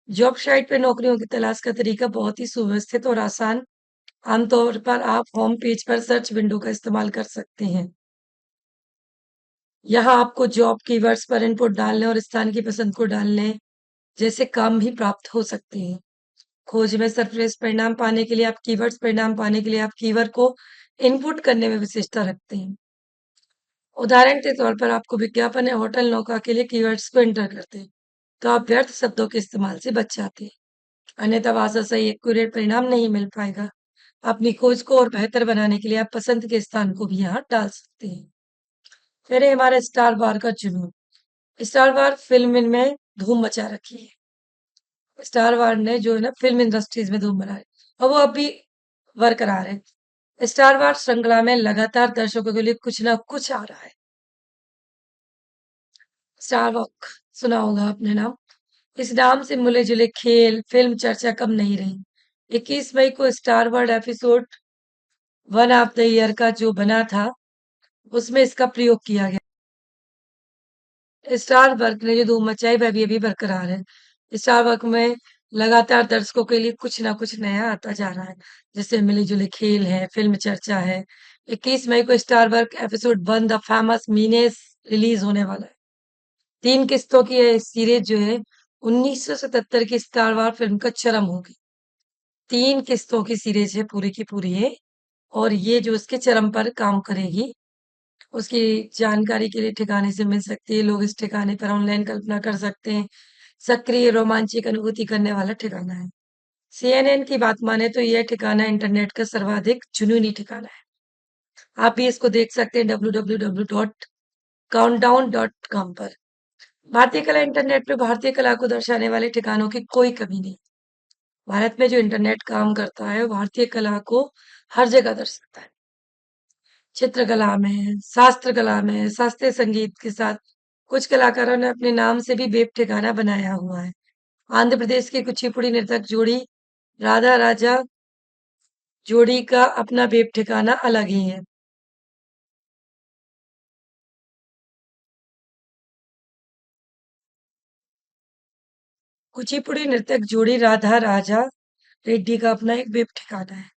जॉब साइट पे नौकरियों की तलाश का तरीका बहुत ही सुव्यवस्थित और आसान। आमतौर पर आप होम पेज पर सर्च विंडो का इस्तेमाल कर सकते हैं। यहाँ आपको जॉब कीवर्ड्स पर इनपुट डालने और स्थान की पसंद को डालने जैसे काम भी प्राप्त हो सकते हैं। खोज में सरप्राइज परिणाम पाने के लिए आप कीवर्ड्स परिणाम पाने के लिए आप कीवर्ड को इनपुट करने में विशेषता रखते हैं। उदाहरण के तौर पर आपको विज्ञापन या होटल नौका के लिए कीवर्ड्स को एंटर करते हैं, तो आप व्यर्थ शब्दों के इस्तेमाल से बच जाते हैं। अन्यथा भाषा सही एक्यूरेट परिणाम नहीं मिल पाएगा। अपनी खोज को और बेहतर बनाने के लिए आप पसंद के स्थान को भी यहाँ डाल सकते हैं। फिर है हमारा स्टार वार का जुनून। स्टार वार फिल्म में धूम मचा रखी है। स्टार वार ने जो है ना फिल्म इंडस्ट्रीज में धूम मचा है और वो अभी बरकरार है। स्टार वार श्रृंखला में लगातार दर्शकों के लिए कुछ ना कुछ आ रहा है। स्टार वॉक सुना होगा आपने नाम। इस नाम से मिले जुले खेल फिल्म चर्चा कम नहीं रही। 21 मई को star world episode 1 of the year का जो बना था उसमें इसका प्रयोग किया गया। स्टार वर्क ने जो धूम मचाई वह भी अभी बरकरार है। स्टार वर्क में लगातार दर्शकों के लिए कुछ ना कुछ नया आता जा रहा है, जैसे मिले जुले खेल है फिल्म चर्चा है। 21 मई को star work episode 1 the famous menace release होने वाला है। 3 किस्तों की ये सीरीज जो है 1977 की स्टार वार फिल्म का चरम होगी। 3 किस्तों की सीरीज है पूरी की पूरी है और ये जो इसके चरम पर काम करेगी। उसकी जानकारी के लिए ठिकाने से मिल सकती है। लोग इस ठिकाने पर ऑनलाइन कल्पना कर सकते हैं। सक्रिय रोमांचिक अनुभूति करने वाला ठिकाना है। सीएनएन की बात माने तो यह ठिकाना इंटरनेट का सर्वाधिक जुनूनी ठिकाना है। आप भी इसको देख सकते हैं www.countdown.com पर। भारतीय कला इंटरनेट पे भारतीय कला को दर्शाने वाले ठिकानों की कोई कमी नहीं। भारत में जो इंटरनेट काम करता है, वो भारतीय कला को हर जगह दर्शाता है। चित्रकला में, शास्त्र कला में, शास्त्रीय संगीत के साथ कुछ कलाकारों ने अपने नाम से भी वेब ठिकाना बनाया हुआ है। आंध्र प्रदेश की कुचिपुड़ी नृतक जोड़ी राधा राजा जोड़ी का अपना वेब ठिकाना अलग ही है। कुचिपुड़ी नृतक जोड़ी राधा राजा रेड्डी का अपना एक वेब ठिकाना है,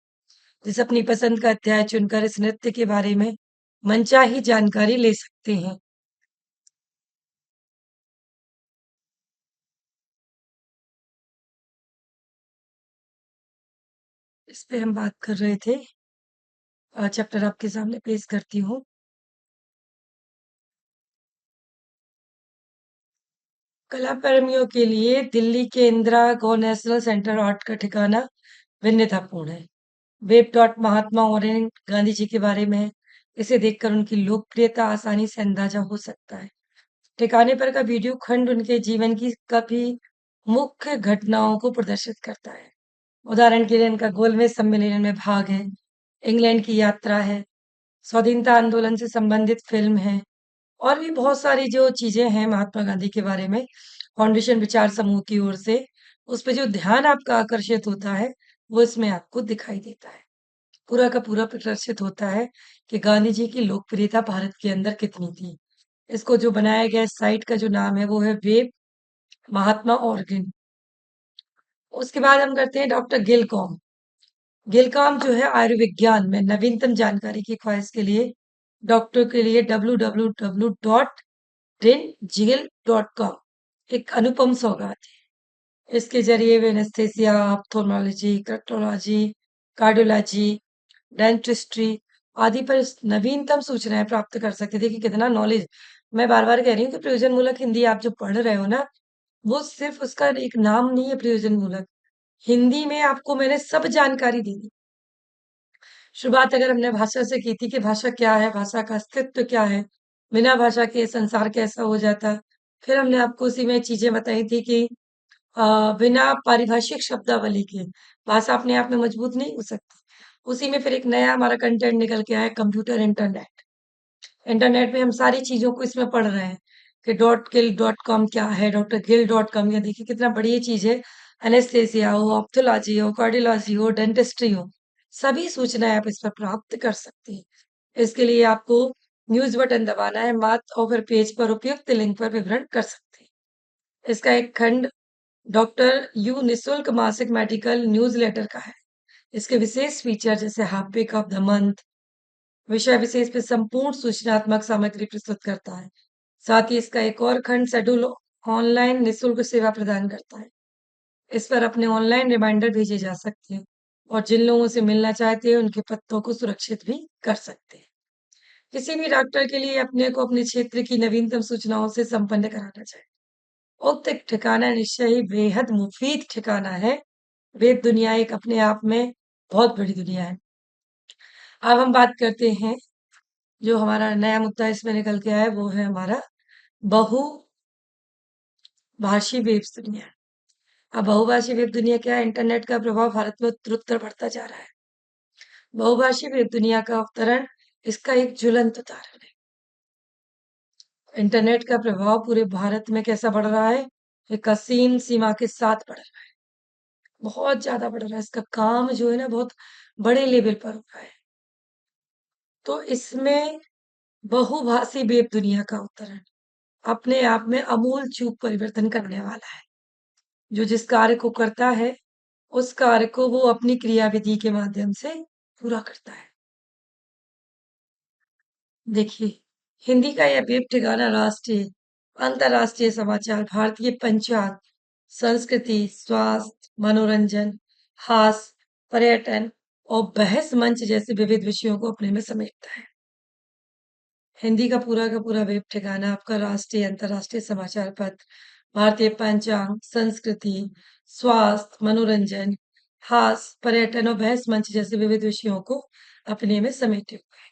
जिस अपनी पसंद का अध्याय चुनकर इस नृत्य के बारे में मनचाही जानकारी ले सकते हैं। इस पे हम बात कर रहे थे। चैप्टर आपके सामने पेश करती हूँ। कला प्रेमियों के लिए दिल्ली के इंदिरा गो नेशनल सेंटर आर्ट का ठिकाना भिन्नतापूर्ण है। वेब डॉट महात्मा और गांधी जी के बारे में है। इसे देखकर उनकी लोकप्रियता आसानी से अंदाजा हो सकता है। ठिकाने पर का वीडियो खंड उनके जीवन की काफी मुख्य घटनाओं को प्रदर्शित करता है। उदाहरण के लिए इनका गोलमेज सम्मेलन में भाग है, इंग्लैंड की यात्रा है, स्वाधीनता आंदोलन से संबंधित फिल्म है, और भी बहुत सारी जो चीजें हैं महात्मा गांधी के बारे में फाउंडेशन विचार समूह की ओर से, उस पे जो ध्यान आपका आकर्षित होता है, वो इसमें आपको दिखाई देता है। पूरा का पूरा प्रदर्शित होता है कि गांधी जी की लोकप्रियता भारत के अंदर कितनी थी। इसको जो बनाया गया साइट का जो नाम है वो है वेब महात्मा ऑर्गन। उसके बाद हम करते हैं डॉक्टर गिलकॉम। गिलकॉम जो है आयुर्विज्ञान में नवीनतम जानकारी की ख्वाहिश के लिए डॉक्टर के लिए www.rinjigil.com एक अनुपम सौगात है। इसके जरिए वे एनेस्थेसिया, ऑप्थोलमोलॉजी, कार्डियोलॉजी, कार्डियोलॉजी, डेंटिस्ट्री आदि पर नवीनतम सूचनाएं प्राप्त कर सकते थे। कि कितना नॉलेज। मैं बार बार कह रही हूँ कि प्रयोजनमूलक हिंदी आप जो पढ़ रहे हो ना, वो सिर्फ उसका एक नाम नहीं है प्रयोजनमूलक। हिंदी में आपको मैंने सब जानकारी दी थी। शुरुआत अगर हमने भाषा से की थी कि भाषा क्या है, भाषा का अस्तित्व क्या है, बिना भाषा के संसार कैसा हो जाता। फिर हमने आपको उसी में चीजें बताई थी कि बिना पारिभाषिक शब्दावली के भाषा अपने आप में मजबूत नहीं हो सकती। उसी में फिर एक नया हमारा कंटेंट निकल के आया, कंप्यूटर इंटरनेट। इंटरनेट में हम सारी चीजों को इसमें पढ़ रहे हैं कि .gil.com क्या है, .gil.com। ये देखिए कितना बढ़िया चीज है। एनेस्थेसिया हो, ऑप्थोलॉजी हो, कार्डियोलॉजी हो, डेंटिस्ट्री हो, सभी सूचनाएं आप इस पर प्राप्त कर सकते हैं। इसके लिए आपको न्यूज बटन दबाना है मात्र, और फिर पेज पर उपयुक्त लिंक पर विवरण कर सकते हैं। इसका एक खंड डॉक्टर यू निशुल्क मासिक मेडिकल न्यूज लेटर का है। इसके विशेष फीचर जैसे half pick of the month विषय विशेष पे संपूर्ण सूचनात्मक सामग्री प्रस्तुत करता है। साथ ही इसका एक और खंड शेड्यूल ऑनलाइन निशुल्क सेवा प्रदान करता है। इस पर अपने ऑनलाइन रिमाइंडर भेजे जा सकते हैं, और जिन लोगों से मिलना चाहते हैं उनके पत्तों को सुरक्षित भी कर सकते हैं। किसी भी डॉक्टर के लिए अपने को अपने क्षेत्र की नवीनतम सूचनाओं से संपन्न कराना चाहिए। उक्त ठिकाना निश्चय ही बेहद मुफीद ठिकाना है। वेब दुनिया एक अपने आप में बहुत बड़ी दुनिया है। अब हम बात करते हैं, जो हमारा नया मुद्दा इसमें निकल के आया है, वो है हमारा बहुभाषी वेब दुनिया। अब बहुभाषी वेब दुनिया क्या है? इंटरनेट का प्रभाव भारत में उत्तरोत्तर बढ़ता जा रहा है। बहुभाषी वेब दुनिया का अवतरण इसका एक ज्वलंत उदाहरण है। इंटरनेट का प्रभाव पूरे भारत में कैसा बढ़ रहा है? एक असीम सीमा के साथ बढ़ रहा है। बहुत ज्यादा बढ़ रहा है। इसका काम जो है ना, बहुत बड़े लेवल पर हो रहा है। तो इसमें बहुभाषी वेब दुनिया का अवतरण अपने आप में अमूल चूक परिवर्तन करने वाला है। जो जिस कार्य को करता है, उस कार्य को वो अपनी क्रियाविधि के माध्यम से पूरा करता है। देखिए, हिंदी का यह वेब ठिकाना राष्ट्रीय, अंतर्राष्ट्रीय समाचार, भारतीय पंचांग, संस्कृति, स्वास्थ्य, मनोरंजन, हास्य, पर्यटन और बहस मंच जैसे विविध विषयों को अपने में समेटता है। हिंदी का पूरा वेब ठिकाना आपका राष्ट्रीय, अंतर्राष्ट्रीय समाचार पत्र, भारतीय पंचांग, संस्कृति, स्वास्थ्य, मनोरंजन, हास्य, पर्यटन और बहस मंच जैसे विविध विषयों को अपने में समेटे हुए है।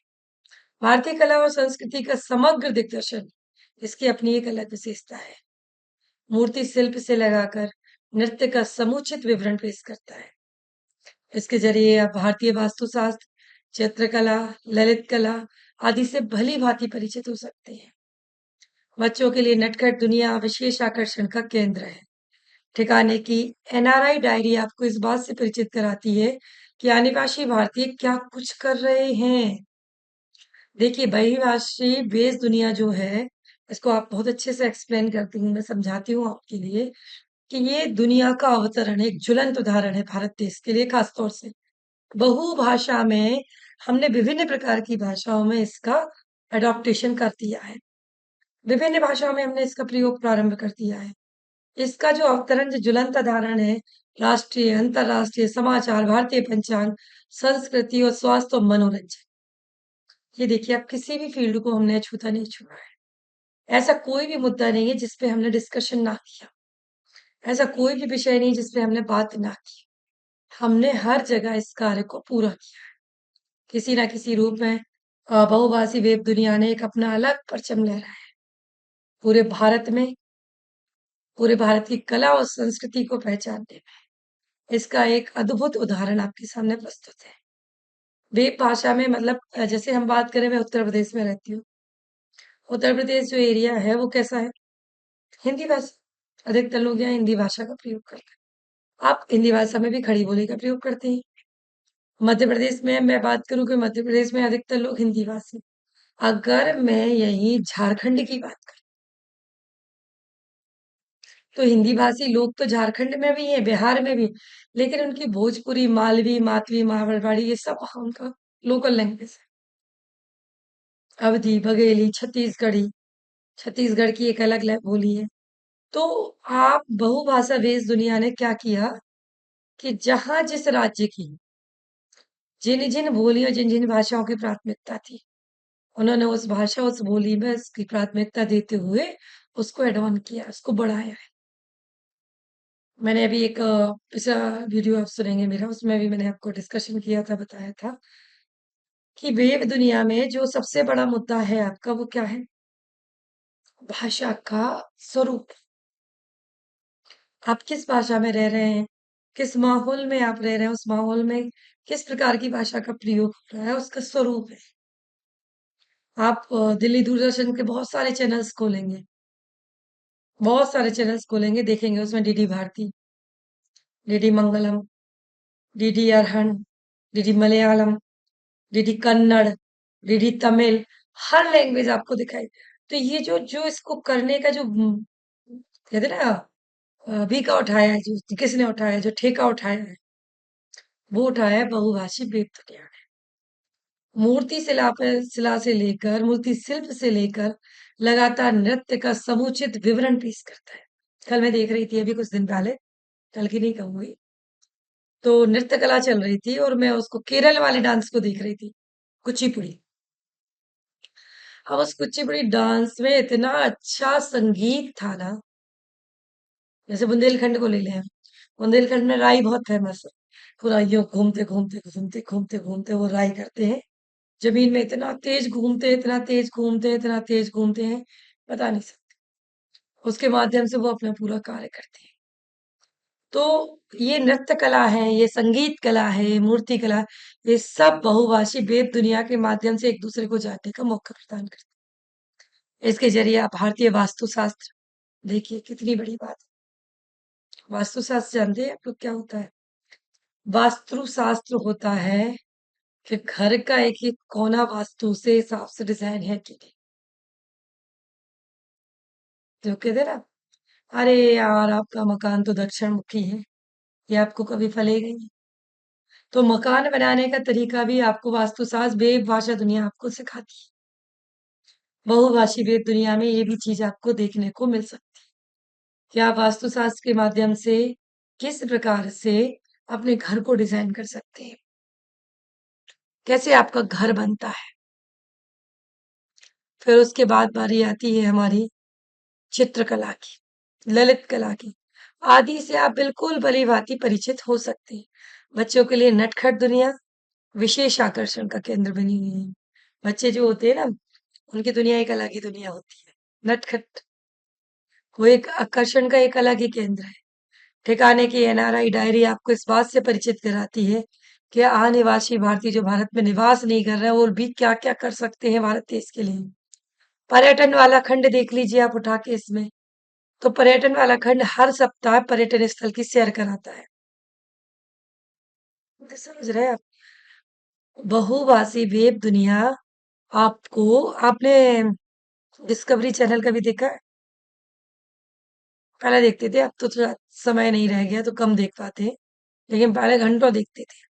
भारतीय कला और संस्कृति का समग्र दिग्दर्शन इसकी अपनी एक अलग विशेषता है। मूर्ति शिल्प से लगाकर नृत्य का समुचित विवरण पेश करता है। इसके जरिए आप भारतीय वास्तुशास्त्र, चित्रकला, ललित कला आदि से भली भांति परिचित हो सकते हैं। बच्चों के लिए नटखट दुनिया विशेष आकर्षण का केंद्र है। ठिकाने की एनआरआई डायरी आपको इस बात से परिचित कराती है कि आदिवासी भारतीय क्या कुछ कर रहे हैं। देखिए, बहुभाषी बेस दुनिया जो है, इसको आप बहुत अच्छे से एक्सप्लेन करती हूँ, मैं समझाती हूँ आपके लिए कि ये दुनिया का अवतरण है, एक ज्वलंत उदाहरण है भारत देश के लिए खास तौर से। बहुभाषा में हमने विभिन्न प्रकार की भाषाओं में इसका एडॉप्टेशन कर दिया है। विभिन्न भाषाओं में हमने इसका प्रयोग प्रारंभ कर दिया है। इसका जो अवतरण जो ज्वलंत उदाहरण है, राष्ट्रीय, अंतर्राष्ट्रीय समाचार, भारतीय पंचांग, संस्कृति और स्वास्थ्य और मनोरंजन। ये देखिए आप किसी भी फील्ड को हमने अछूता नहीं छोड़ा है। ऐसा कोई भी मुद्दा नहीं है जिस पे हमने डिस्कशन ना किया। ऐसा कोई भी विषय नहीं जिस पे हमने बात ना की। हमने हर जगह इस कार्य को पूरा किया है। किसी ना किसी रूप में बहुभाषी वेब दुनिया ने एक अपना अलग परचम लहराया है। पूरे भारत में, पूरे भारत की कला और संस्कृति को पहचानने में इसका एक अद्भुत उदाहरण आपके सामने प्रस्तुत है। वेब भाषा में मतलब जैसे हम बात करें, मैं उत्तर प्रदेश में रहती हूँ। उत्तर प्रदेश जो एरिया है वो कैसा है? हिंदी भाषा। अधिकतर लोग यहाँ हिंदी भाषा का प्रयोग करते हैं। आप हिंदी भाषा में भी खड़ी बोली का प्रयोग करते हैं। मध्य प्रदेश में मैं बात करूँ कि मध्य प्रदेश में अधिकतर लोग हिंदी भाषी। अगर मैं यही झारखंड की बात करूँ, तो हिंदी भाषी लोग तो झारखंड में भी हैं, बिहार में भी, लेकिन उनकी भोजपुरी, मालवी, मातवी, मारवाड़ी ये सब वहाँ उनका लोकल लैंग्वेज है। अवधी, बघेली, छत्तीसगढ़ी, छत्तीसगढ़ की एक अलग बोली है। तो आप बहुभाषा देश दुनिया ने क्या किया कि जहां जिस राज्य की जिन जिन बोलियों जिन जिन भाषाओं की प्राथमिकता थी, उन्होंने उस भाषा उस बोली में उसकी प्राथमिकता देते हुए उसको एड ऑन किया, उसको बढ़ाया है। मैंने अभी एक पिछला वीडियो आप सुनेंगे मेरा, उसमें भी मैंने आपको डिस्कशन किया था, बताया था कि वेब दुनिया में जो सबसे बड़ा मुद्दा है आपका वो क्या है? भाषा का स्वरूप। आप किस भाषा में रह रहे हैं, किस माहौल में आप रह रहे हैं, उस माहौल में किस प्रकार की भाषा का प्रयोग हो रहा है, उसका स्वरूप है। आप दिल्ली दूरदर्शन के बहुत सारे चैनल्स खोलेंगे, देखेंगे उसमें DD Bharati, DD Mangalam, DD अरहन, DD Malayalam, DD Kannada, DD Tamil, हर लैंग्वेज आपको दिखाई। तो ये जो जो इसको करने का जो कहते हैं ना, बीका उठाया है, जो किसने उठाया है, जो ठेका उठाया है, वो उठाया है बहुभाषी वेब दुनिया ने। शिला से लेकर मूर्ति शिल्प से लेकर लगातार नृत्य का समुचित विवरण पेश करता है। कल मैं देख रही थी, अभी कुछ दिन पहले, कल की नहीं कहूंगी, तो नृत्य कला चल रही थी और मैं उसको केरल वाले डांस को देख रही थी, कुचिपुड़ी। अब उस कुचिपुड़ी डांस में इतना अच्छा संगीत था ना, जैसे बुंदेलखंड को ले लें हम। बुंदेलखंड में राई बहुत फेमस है। पूरा यूं घूमते घूमते घूमते घूमते घूमते वो राई करते हैं। जमीन में इतना तेज घूमते हैं, इतना तेज घूमते हैं, इतना तेज घूमते हैं, बता नहीं सकते। उसके माध्यम से वो अपना पूरा कार्य करते हैं। तो ये नृत्य कला है, ये संगीत कला है, मूर्ति कला, ये सब बहुभाषी वेब दुनिया के माध्यम से एक दूसरे को जानने का मौका प्रदान करते हैं। इसके जरिए आप भारतीय वास्तुशास्त्र देखिए, कितनी बड़ी बात है। वास्तुशास्त्र जानते हैं आप लोग क्या होता है? वास्तुशास्त्र होता है कि घर का एक एक कोना वास्तु से हिसाब से डिजाइन है कि नहीं। जो कहते हैं ना, अरे यार आपका मकान तो दक्षिण मुखी है, ये आपको कभी फलेगा ही नहीं। तो मकान बनाने का तरीका भी आपको वास्तुशास्त्र वेब भाषा दुनिया आपको सिखाती है। बहुभाषी वेब दुनिया में ये भी चीज आपको देखने को मिल सकती है कि आप वास्तुशास्त्र के माध्यम से किस प्रकार से अपने घर को डिजाइन कर सकते हैं। कैसे आपका घर बनता है। फिर उसके बाद बारी आती है हमारी चित्रकला की, ललित कला की। आदि से आप बिल्कुल भली-भांति परिचित हो सकते हैं। बच्चों के लिए नटखट दुनिया विशेष आकर्षण का केंद्र बनी हुई है। बच्चे जो होते हैं ना, उनकी दुनिया एक अलग ही दुनिया होती है। नटखट, वो एक आकर्षण का एक अलग ही केंद्र है। ठिकाने की एनआरआई डायरी आपको इस बात से परिचित कराती है कि अनिवासी भारतीय जो भारत में निवास नहीं कर रहे हैं, वो भी क्या-क्या कर सकते हैं भारत देश के लिए। पर्यटन वाला खंड देख लीजिए आप उठा के इसमें। तो पर्यटन वाला खंड हर सप्ताह पर्यटन स्थल की सैर कराता है। तो समझ रहे हैं आप? बहुभाषी वेब दुनिया आपको आपने डिस्कवरी चैनल कभी देखा है? पहले देखते थे, अब तो थोड़ा समय नहीं रह गया तो कम देख पाते हैं, लेकिन पहले घंटों देखते थे।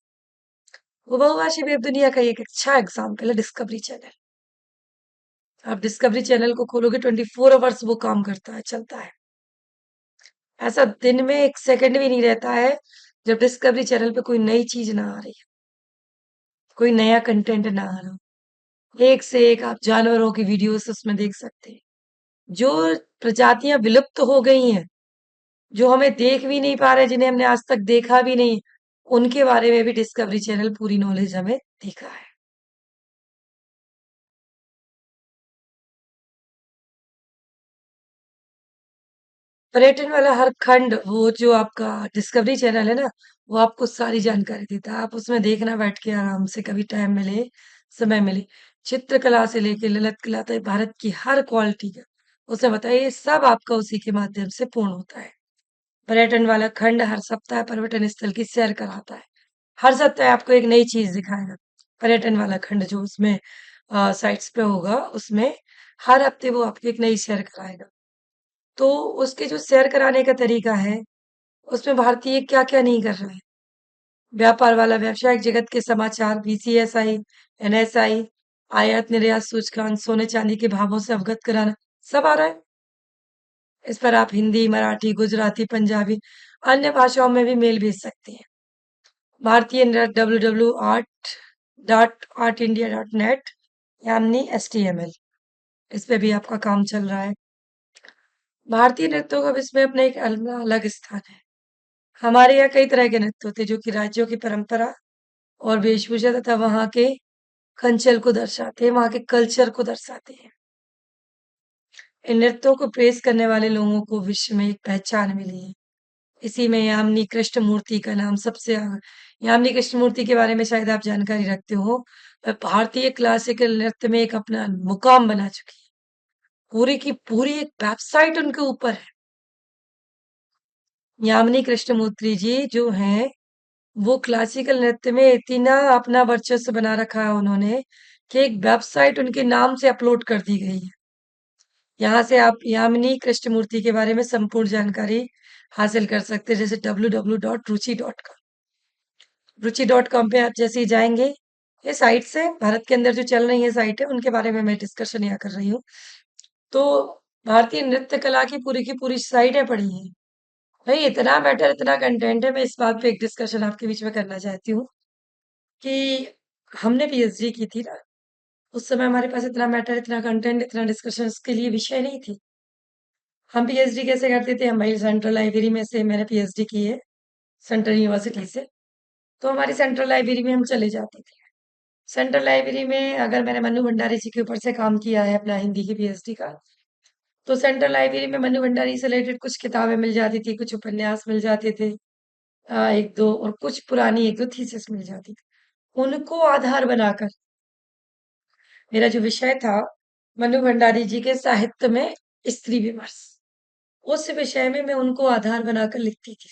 वो बहुभाषी वेब दुनिया का एक अच्छा एग्जाम्पल है डिस्कवरी चैनल। आप डिस्कवरी चैनल को खोलोगे 24 आवर्स वो काम करता है, चलता है। ऐसा दिन में एक सेकंड भी नहीं रहता है जब डिस्कवरी चैनल पे कोई नई चीज ना आ रही है, कोई नया कंटेंट ना आ रहा हो। एक से एक आप जानवरों की वीडियोस उसमें देख सकते हैं। जो प्रजातियां विलुप्त हो गई हैं, जो हमें देख भी नहीं पा रहे, जिन्हें हमने आज तक देखा भी नहीं, उनके बारे में भी डिस्कवरी चैनल पूरी नॉलेज हमें दिखा है। पर्यटन वाला हर खंड, वो जो आपका डिस्कवरी चैनल है ना, वो आपको सारी जानकारी देता है। आप उसमें देखना बैठ के आराम से, कभी टाइम मिले, समय मिले। चित्रकला से लेके ललित कला तक भारत की हर क्वालिटी का उसने बताया, ये सब आपका उसी के माध्यम से पूर्ण होता है। पर्यटन वाला खंड हर सप्ताह पर्यटन स्थल की सैर कराता है। हर सप्ताह आपको एक नई चीज दिखाएगा। पर्यटन वाला खंड जो उसमें साइट्स पे होगा, उसमें हर हफ्ते वो आपको एक नई सैर कराएगा। तो उसके जो सैर कराने का तरीका है, उसमें भारतीय क्या-क्या नहीं कर रहे हैं। व्यापार वाला व्यावसायिक जगत के समाचार, बीसीएसआई, एनएसआई, आयात-निर्यात सूचकांक, सोने-चांदी के भावों से अवगत कराना, सब आ रहा है। इस पर आप हिंदी, मराठी, गुजराती, पंजाबी, अन्य भाषाओं में भी मेल भेज सकते हैं। भारतीय www.art.artindia.net यानी HTML, इस पे भी आपका काम चल रहा है। भारतीय नृत्यों का इसमें अपना एक अलग स्थान है। हमारे यहाँ कई तरह के नृत्य होते हैं जो कि राज्यों की परंपरा और वेशभूषा तथा वहाँ के खंचल को दर्शाते हैं, वहाँ के कल्चर को दर्शाते हैं। इन नृत्यों को प्रेस करने वाले लोगों को विश्व में एक पहचान मिली है। इसी में यामिनी कृष्णमूर्ति का नाम सबसे यामिनी कृष्णमूर्ति के बारे में शायद आप जानकारी रखते हो। भारतीय क्लासिकल नृत्य में एक अपना मुकाम बना चुकी है। पूरी की पूरी एक वेबसाइट उनके ऊपर है। यामिनी कृष्णमूर्ति जी जो हैं, वो क्लासिकल नृत्य में इतना अपना वर्चस्व बना रखा है उन्होंने कि एक वेबसाइट उनके नाम से अपलोड कर दी गई है। यहाँ से आप यामिनी कृष्णमूर्ति के बारे में संपूर्ण जानकारी हासिल कर सकते हैं, जैसे www.ruchi.com। ruchi.com पे आप जैसे ही जाएंगे, ये साइट्स है भारत के अंदर जो चल रही है साइट है, उनके बारे में मैं डिस्कशन यहाँ कर रही हूँ। तो भारतीय नृत्य कला की पूरी साइटें पड़ी हैं। भाई इतना मैटर, इतना कंटेंट है। मैं इस बात पे एक डिस्कशन आपके बीच में करना चाहती हूँ कि हमने पीएचडी की थी ना, उस समय हमारे पास इतना मैटर, इतना कंटेंट, इतना डिस्कशन के लिए विषय नहीं थी। हम पीएचडी कैसे करते थे? हम भाई सेंट्रल लाइब्रेरी में से, मैंने पीएचडी की है सेंट्रल यूनिवर्सिटी से, तो हमारी सेंट्रल लाइब्रेरी में हम चले जाते थे। सेंट्रल लाइब्रेरी में अगर मैंने मन्नू भंडारी जी के ऊपर से काम किया है अपना हिंदी की पीएचडी का, तो सेंट्रल लाइब्रेरी में मन्नू भंडारी से रिलेटेड कुछ किताबें मिल जाती थी, कुछ उपन्यास मिल जाते थे, एक दो, और कुछ पुरानी एक दो थीसिस मिल जाती थी। उनको आधार बनाकर मेरा जो विषय था, मन्नू भंडारी जी के साहित्य में स्त्री विमर्श, उस विषय में मैं उनको आधार बनाकर लिखती थी।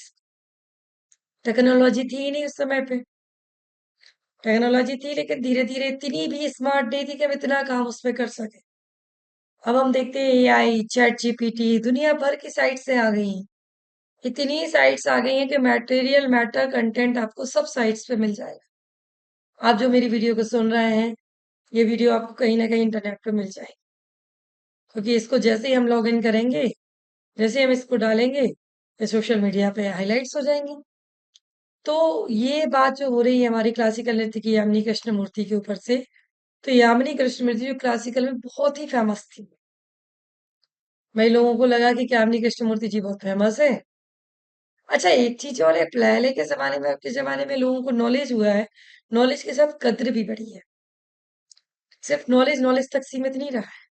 टेक्नोलॉजी थी ही नहीं उस समय पे। टेक्नोलॉजी थी लेकिन धीरे धीरे इतनी भी स्मार्ट नहीं थी कि हम इतना काम उसमें कर सके। अब हम देखते हैं एआई, चैट जीपीटी, दुनिया भर की साइट्स से आ गई हैं। इतनी साइट्स आ गई हैं कि मटेरियल मैटर कंटेंट आपको सब साइट्स पे मिल जाएगा। आप जो मेरी वीडियो को सुन रहे हैं, ये वीडियो आपको कहीं ना कहीं इंटरनेट पे मिल जाएगी, क्योंकि इसको जैसे ही हम लॉग इन करेंगे, जैसे ही हम इसको डालेंगे, ये सोशल मीडिया पे हाइलाइट्स हो जाएंगे। तो ये बात जो हो रही है हमारी क्लासिकल नृत्य की यामिनी कृष्णमूर्ति के ऊपर से, तो यामिनी कृष्णमूर्ति जो क्लासिकल में बहुत ही फेमस थी। भाई लोगों को लगा कि यामिनी कृष्णमूर्ति जी बहुत फेमस है। अच्छा एक चीज और है, पहले के जमाने में, अब के जमाने में लोगों को नॉलेज हुआ है, नॉलेज के साथ कद्र भी बढ़ी है। सिर्फ नॉलेज नॉलेज तक सीमित नहीं रहा है,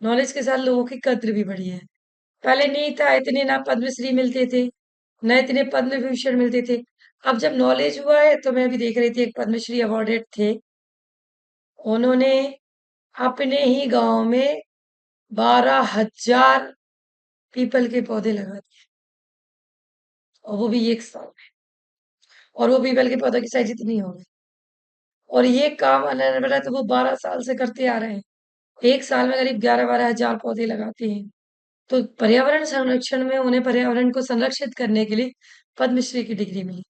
नॉलेज के साथ लोगों की कद्र भी बढ़ी है। पहले नहीं था इतने, ना पद्मश्री मिलते थे, ना इतने पद्म विभूषण मिलते थे। अब जब नॉलेज हुआ है, तो मैं भी देख रही थी एक पद्मश्री अवॉर्डेड थे, उन्होंने अपने ही गांव में 12,000 पीपल के पौधे लगा दिए, और वो भी एक साल में। और वो पीपल के पौधे की साइज इतनी हो गई, और ये काम अनन बना तो वो 12 साल से करते आ रहे हैं। एक साल में करीब 11-12 हजार पौधे लगाते हैं। तो पर्यावरण संरक्षण में उन्हें पर्यावरण को संरक्षित करने के लिए पद्मश्री की डिग्री मिली।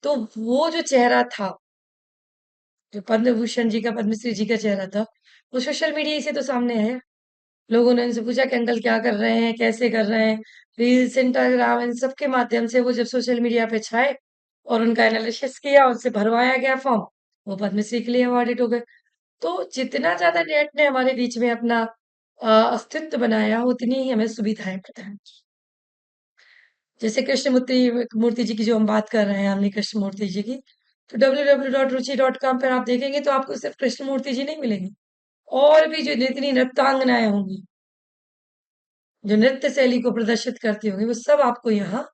तो वो जो चेहरा था, जो पद्म भूषण जी का, पद्मश्री जी का चेहरा था, वो सोशल मीडिया से तो सामने है। लोगों ने उनसे पूछा कि अंकल क्या कर रहे हैं, कैसे कर रहे हैं, रील्स, इंस्टाग्राम, इन सब के माध्यम से वो जब सोशल मीडिया पे छाए और उनका एनालिसिस किया, उनसे भरवाया गया फॉर्म, वो पद्मश्री के लिए अवार्डेड हो गए। तो जितना ज्यादा नेट ने हमारे बीच में अपना अस्तित्व बनाया, उतनी ही हमें सुविधाएं प्रदान की। जैसे कृष्णमूर्ति मूर्ति जी की जो हम बात कर रहे हैं, हमने कृष्णमूर्ति जी की, तो www.ruchi.com पर आप देखेंगे तो आपको सिर्फ कृष्णमूर्ति जी नहीं मिलेंगे, और भी जो जितनी नृत्यांगनाएं होंगी, जो नृत्य शैली को प्रदर्शित करती होंगी, वो सब आपको यहाँ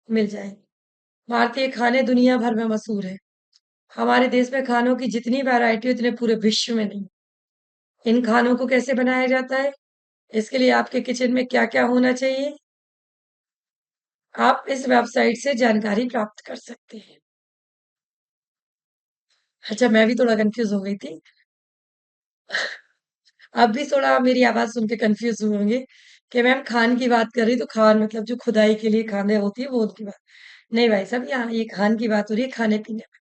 मिल जाएंगे। भारतीय खाने दुनिया भर में मशहूर है। हमारे देश में खानों की जितनी वैरायटी उतने पूरे विश्व में नहीं। इन खानों को कैसे बनाया जाता है, इसके लिए आपके किचन में क्या क्या होना चाहिए, आप इस वेबसाइट से जानकारी प्राप्त कर सकते हैं। अच्छा मैं भी थोड़ा कंफ्यूज हो गई थी, आप भी थोड़ा मेरी आवाज सुन के कंफ्यूज हुए होंगे कि मैम खान की बात कर रही, तो खान मतलब जो खुदाई के लिए खाने होती है वो उनकी बात। नहीं भाई साहब, यहाँ ये खान की बात हो रही है, खाने पीने में।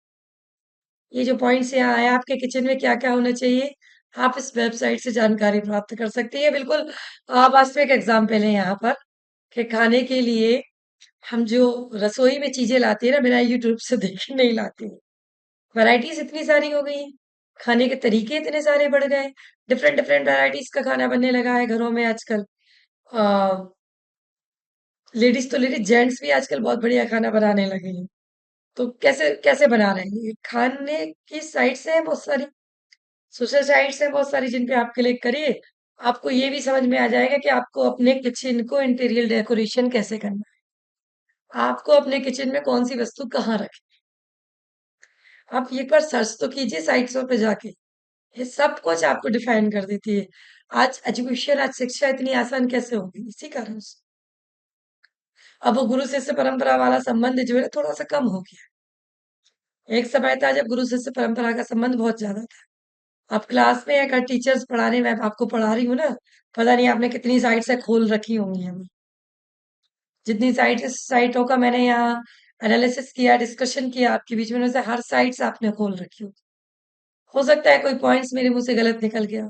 ये जो पॉइंट्स यहाँ आए, आपके किचन में क्या क्या होना चाहिए, आप इस वेबसाइट से जानकारी प्राप्त कर सकते हैं। बिल्कुल वास्तविक एग्जाम्पल है यहाँ पर, कि खाने के लिए हम जो रसोई में चीजें लाते हैं ना, बिना यूट्यूब से देखे नहीं लाते हैं। वैरायटीज इतनी सारी हो गई हैं, खाने के तरीके इतने सारे बढ़ गए, डिफरेंट डिफरेंट वैरायटीज का खाना बनने लगा है घरों में आजकल। लेडीज तो लेडीज, जेंट्स भी आजकल बहुत बढ़िया खाना बनाने लगे हैं। तो कैसे कैसे बना रहे हैं, ये खाने की साइट्स हैं बहुत सारी, सोशल साइट्स हैं बहुत सारी, जिन पे आप क्लिक करिए, आपको ये भी समझ में आ जाएगा कि आपको अपने किचन को इंटीरियर डेकोरेशन कैसे करना है, आपको अपने किचन में कौन सी वस्तु कहाँ रखें। आप एक बार सर्च तो कीजिए साइट्सों पे जाके, ये सब कुछ आपको डिफाइन कर देती है। आज एजुकेशन, आज शिक्षा इतनी आसान कैसे होगी, इसी कारण से। अब वो गुरु शिष्य परंपरा वाला संबंध जो है थोड़ा सा कम हो गया। एक समय था जब गुरु शिष्य परंपरा का संबंध बहुत ज्यादा था। अब क्लास में अगर टीचर्स पढ़ाने, मैं आपको पढ़ा रही हूँ ना, पता नहीं आपने कितनी साइट से खोल रखी होंगी अभी। जितनी साइटों का मैंने यहाँ एनालिसिस किया, डिस्कशन किया आपके बीच में, उनमें से हर साइट्स आपने खोल रखी हो सकता है कोई पॉइंट्स मेरे मुंह से गलत निकल गया,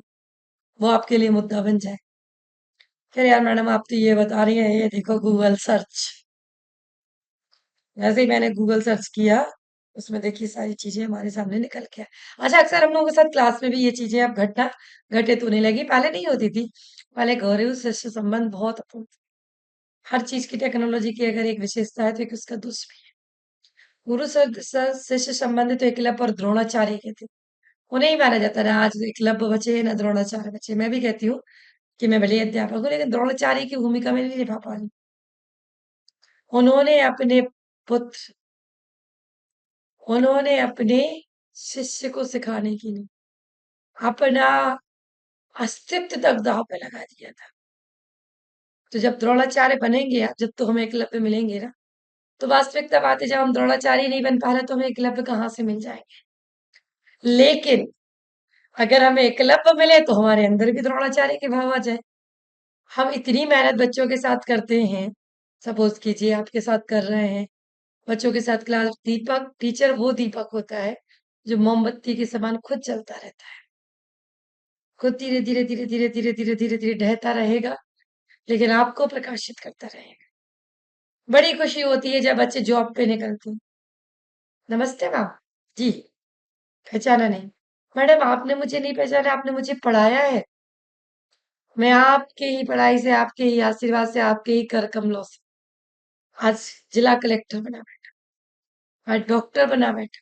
वो आपके लिए मुद्दा बन जाए। फिर यार मैडम आप तो ये बता रही हैं, ये देखो गूगल सर्च। वैसे ही मैंने गूगल सर्च किया, उसमें देखिए सारी चीजें हमारे सामने निकल के आए। अच्छा अक्सर हम लोगों के साथ क्लास में भी ये चीजें अब घटना घटित होने लगी, पहले नहीं होती थी। पहले घरेलू शिष्य संबंध बहुत अपूर्ण थे। हर चीज की टेक्नोलॉजी की अगर एक विशेषता है तो एक उसका दुष्ट भी है। गुरु शिष्य संबंध तो एकलव्य और द्रोणाचार्य के थे। उन्हें ही माना जाता है ना, आज एकलव्य बचे ना द्रोणाचार्य बचे। मैं भी कहती हूँ कि मैं भले अध्यापक हूँ, लेकिन द्रोणाचार्य की भूमिका में नहीं निभा पा रही। उन्होंने अपने पुत्र, उन्होंने अपने शिष्य को सिखाने के लिए अपना अस्तित्व तक दांव पे लगा दिया था। तो जब द्रोणाचार्य बनेंगे, जब तो हमें एकलव्य मिलेंगे ना, तो वास्तविकता बात है, जब हम द्रोणाचार्य नहीं बन पा रहे तो हमें एकलव्य कहाँ से मिल जाएंगे। लेकिन अगर हमें एकलव्य मिले तो हमारे अंदर भी द्रोणाचार्य के भाव आ जाए। हम इतनी मेहनत बच्चों के साथ करते हैं, सपोज कीजिए आपके साथ कर रहे हैं, बच्चों के साथ क्लास, दीपक टीचर वो दीपक होता है जो मोमबत्ती के समान खुद चलता रहता है, खुद धीरे धीरे धीरे धीरे धीरे धीरे धीरे धीरे ढहता रहेगा, लेकिन आपको प्रकाशित करता रहेगा। बड़ी खुशी होती है जब बच्चे जॉब पे निकलते हैं, नमस्ते मैम। जी, पहचाना नहीं। मैडम आपने मुझे नहीं पहचाना, आपने मुझे पढ़ाया है। मैं आपके ही पढ़ाई से, आपके ही आशीर्वाद से, आपके ही कर कमलों से आज जिला कलेक्टर बना बैठा, आज डॉक्टर बना बैठा,